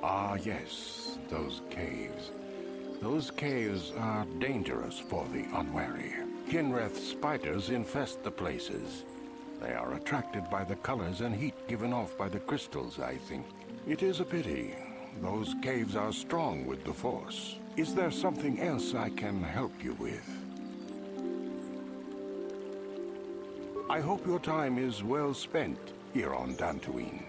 Ah, yes, those caves. Those caves are dangerous for the unwary. Kinreth spiders infest the places. They are attracted by the colors and heat given off by the crystals, I think. It is a pity. Those caves are strong with the Force. Is there something else I can help you with? I hope your time is well spent here on Dantooine.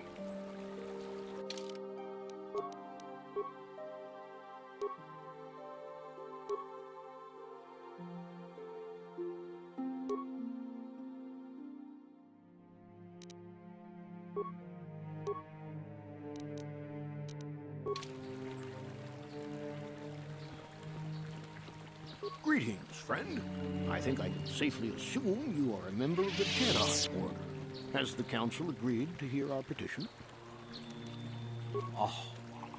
Greetings, friend. I think I can safely assume you are a member of the Jedi Order. Has the Council agreed to hear our petition? Oh,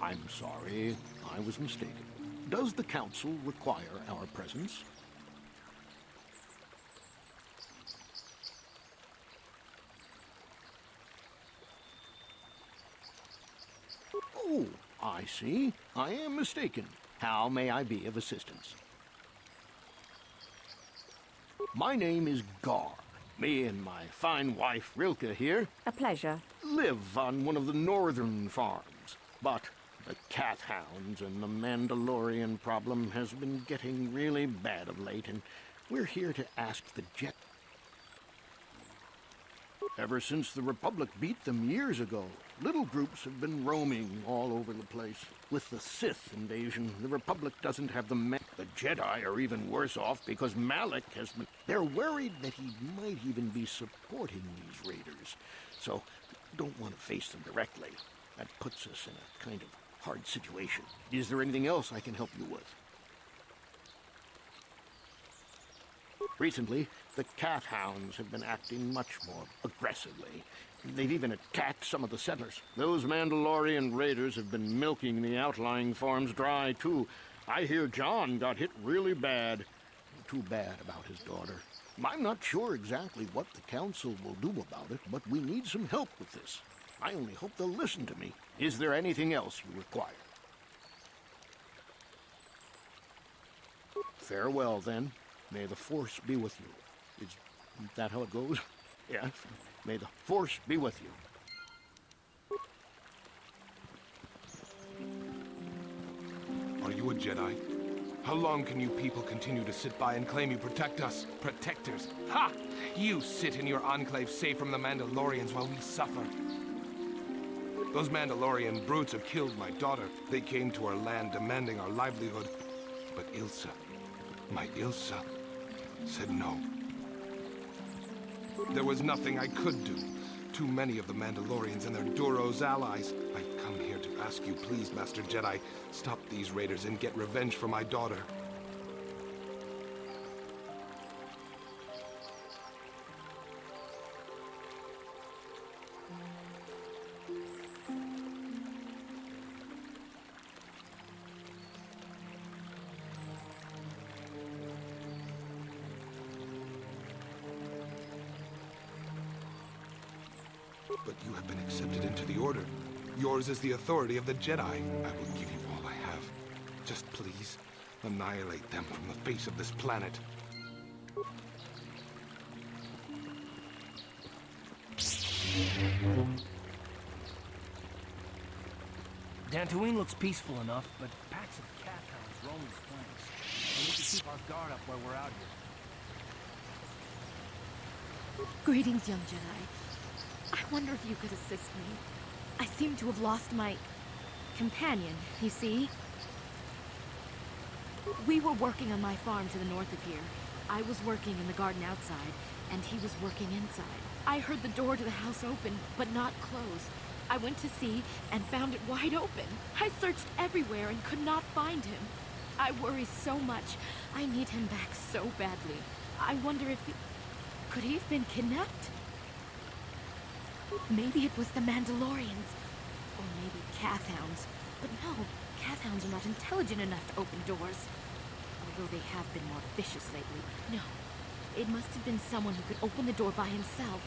I'm sorry. I was mistaken. Does the Council require our presence? Oh, I see. I am mistaken. How may I be of assistance? My name is Gar. Me and my fine wife, Rilke, here... A pleasure. ...live on one of the northern farms. But the cat hounds and the Mandalorian problem has been getting really bad of late, and we're here to ask the Jet... Ever since the Republic beat them years ago, little groups have been roaming all over the place. With the Sith invasion, the Republic doesn't have the men. The Jedi are even worse off because Malak has been... They're worried that he might even be supporting these raiders. So, don't want to face them directly. That puts us in a kind of hard situation. Is there anything else I can help you with? Recently, the cat hounds have been acting much more aggressively. They've even attacked some of the settlers. Those Mandalorian raiders have been milking the outlying farms dry, too. I hear John got hit really bad. Too bad about his daughter. I'm not sure exactly what the Council will do about it, but we need some help with this. I only hope they'll listen to me. Is there anything else you require? Farewell, then. May the Force be with you. Isn't that how it goes? Yes. May the Force be with you. Are you a Jedi? How long can you people continue to sit by and claim you protect us? Protectors? Ha! You sit in your enclave safe from the Mandalorians while we suffer. Those Mandalorian brutes have killed my daughter. They came to our land demanding our livelihood. But Ilsa, my Ilsa, said no. There was nothing I could do. Too many of the Mandalorians and their Duro's allies. I've come here to ask you, please, Master Jedi, stop these raiders and get revenge for my daughter. But you have been accepted into the Order. Yours is the authority of the Jedi. I will give you all I have. Just please, annihilate them from the face of this planet. Dantooine looks peaceful enough, but packs of cat hounds roam these flanks. We need to keep our guard up while we're out here. Greetings, young Jedi. I wonder if you could assist me. I seem to have lost my companion, you see? We were working on my farm to the north of here. I was working in the garden outside, and he was working inside. I heard the door to the house open, but not close. I went to see and found it wide open. I searched everywhere and could not find him. I worry so much. I need him back so badly. I wonder if he... Could he have been kidnapped? Maybe it was the Mandalorians. Or maybe Cathounds. But no, Cathounds are not intelligent enough to open doors. Although they have been more vicious lately. No, it must have been someone who could open the door by himself.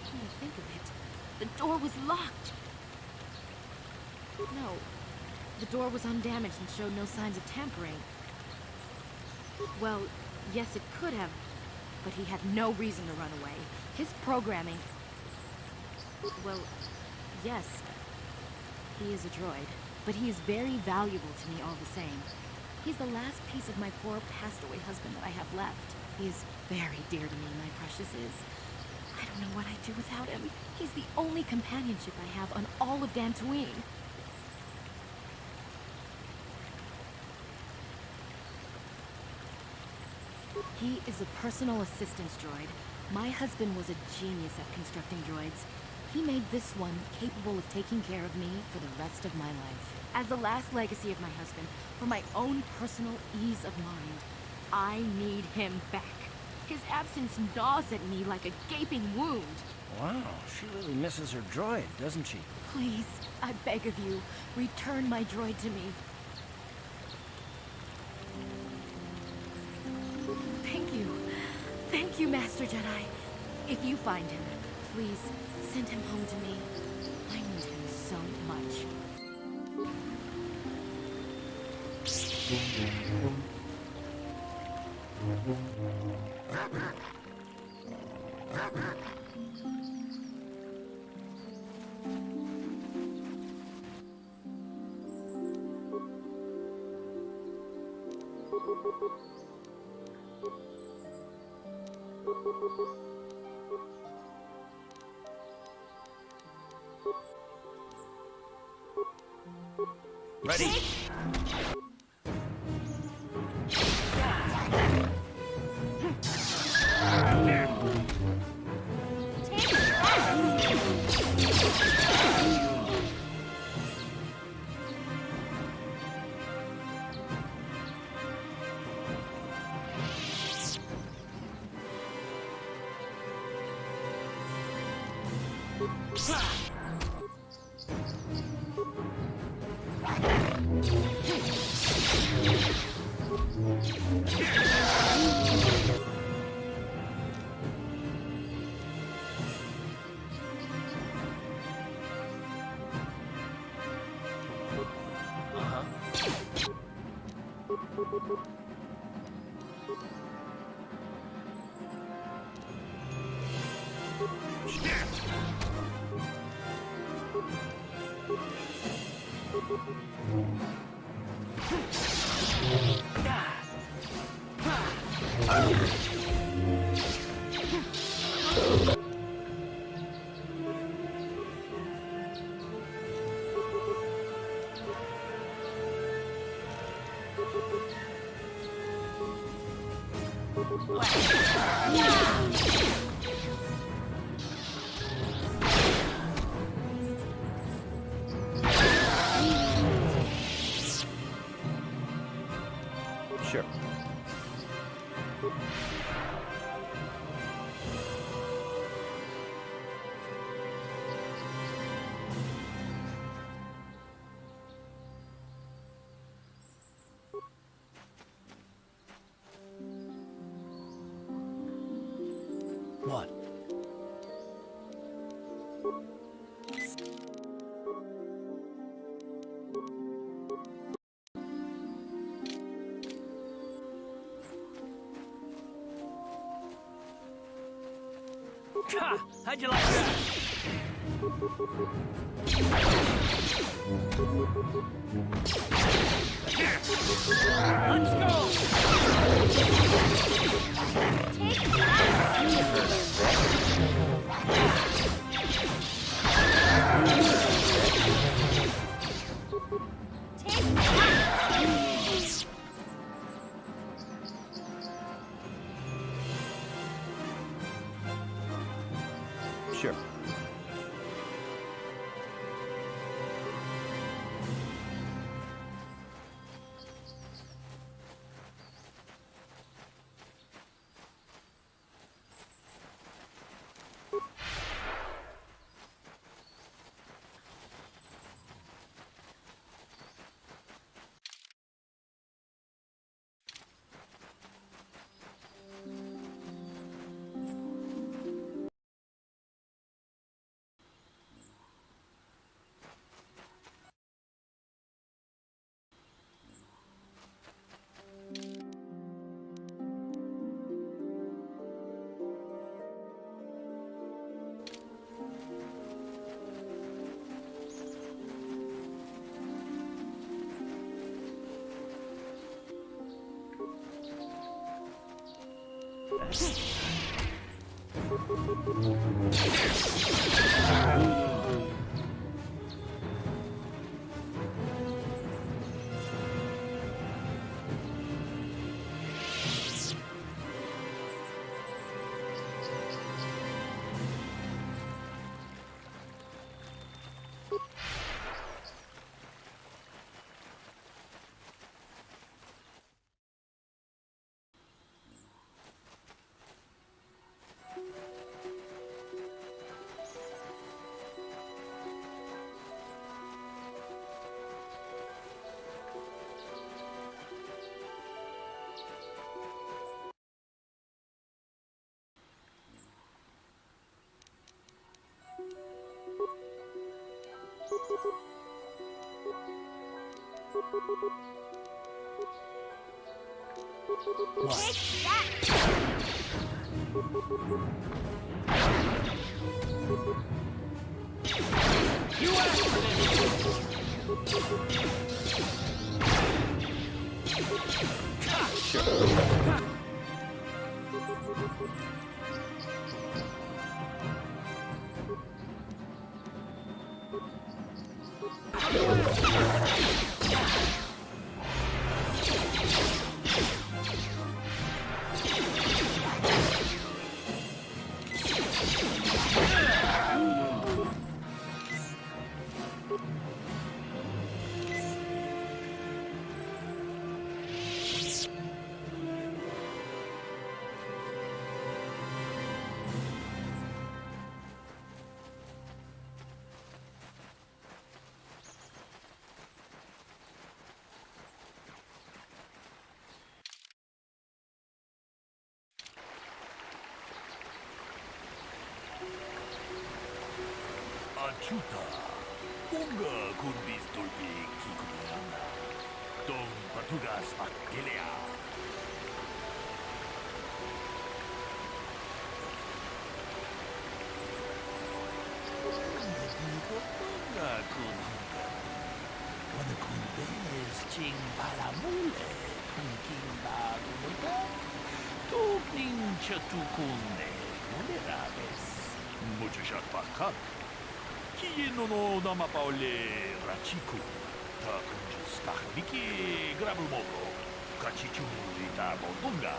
Come to think of it, the door was locked. No, the door was undamaged and showed no signs of tampering. Well, yes, it could have, but he had no reason to run away. His programming... Well, yes, he is a droid, but he is very valuable to me all the same. He's the last piece of my poor passed-away husband that I have left. He is very dear to me, my precious is. I don't know what I'd do without him. He's the only companionship I have on all of Dantooine. He is a personal assistance droid. My husband was a genius at constructing droids. He made this one capable of taking care of me for the rest of my life. As the last legacy of my husband, for my own personal ease of mind, I need him back. His absence gnaws at me like a gaping wound. Wow, she really misses her droid, doesn't she? Please, I beg of you, return my droid to me. Thank you. Thank you, Master Jedi. If you find him, please send him home to me. I need him so much. Ready? Sure. What? Ha! How'd you like that? Let's go! Take that! Sure. Achuta, Unga Kurbis Tulpi Kikuliana, Dong Patugas Akilea. Unga Kunhunga, Wana Kundes Ching Palamule, Kunking Bagunuga, Tupning Chatukunde, Muneraves, Muchashak Bakat. Kieno no namapaole rachiku, ta kunjus tahmiki grabumogo, kachichu ita botunga,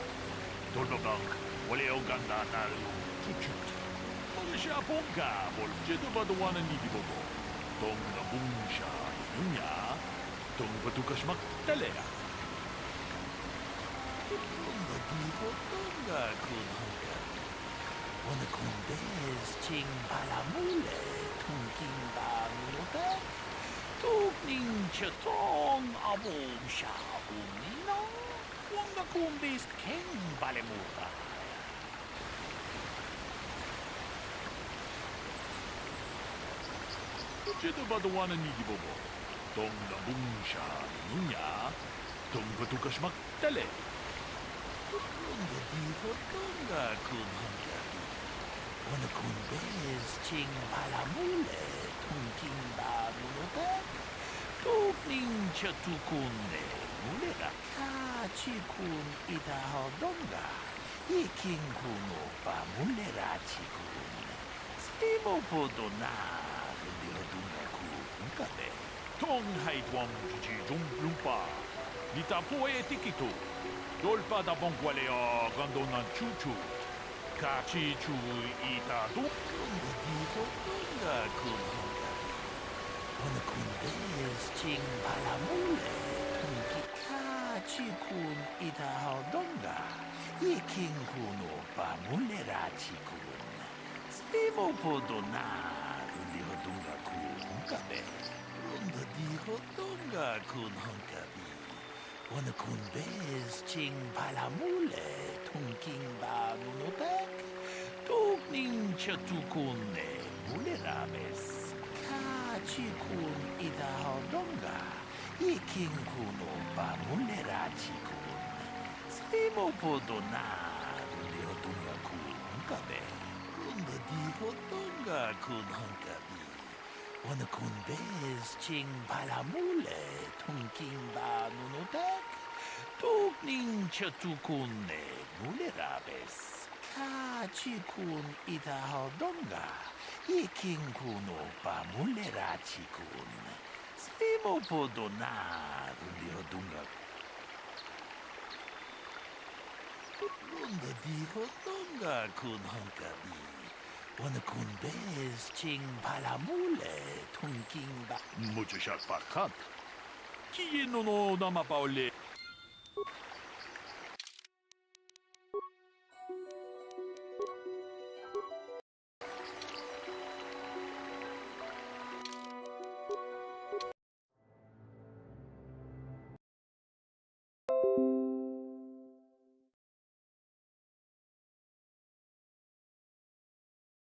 tordobang, ole oganda nalu chuchut. Molisha ponga, boljetu baduana nidibogo, tonga bungsha inunya, tonga tukashmak telea. Tonga digo tonga kunhunga, wana kundes ching palamule. King Bamuta, Tugning Chatong Abum Shabumino, Wanga Kumbis King Balemuta. Jitubadawana Nidibobo, Tonga Bumsha Nunya, Tonga Tukashmak Tele. Tonga Digo Tonga Kunhunga. Wana Kundes Ching Balamule, Tunking Bamuta, Tugning Chatukunde, Mulera, Kachikun Ita Hodonga, Iking Kuno Bamulera Chikun, Stimo Podona, Diodunga Kunkabe, Tong Haidwam Jijum Lumpa, Nita Poe Tikito, Dolpa da Bongualea Gandonan Chuchu. Kachi chu ita do digo tonga kunhunga. Wana kundes ching balamule tunki kachi kun ita hodonga. Iking kuno bamulera chikun. Stimo podona rundi hodunga kunhungabe. Runda digo tonga kunhungabi. Wana kundes ching balamule tunking bamunotek. Tugning Chatukunde, Mulerames, Kachikun Ida Hodonga, Iking Kuno Bamulera Chikun, Stimo Podona, Diodunga Kunkabe, Runda Dihodonga Kunhankabi, Wana Kunbez Ching Palamule, Tunking Bamunotek, Tugning Chatukunde, Mulerames. Kachikun ita hodonga, iking kuno bamulera chikun. Stimo podona, rundi hodunga. Runda di hodonga kun honkabi. Wana kun bez ching palamule, tunking ba. Muchashak pakat. Kieno no namapaole.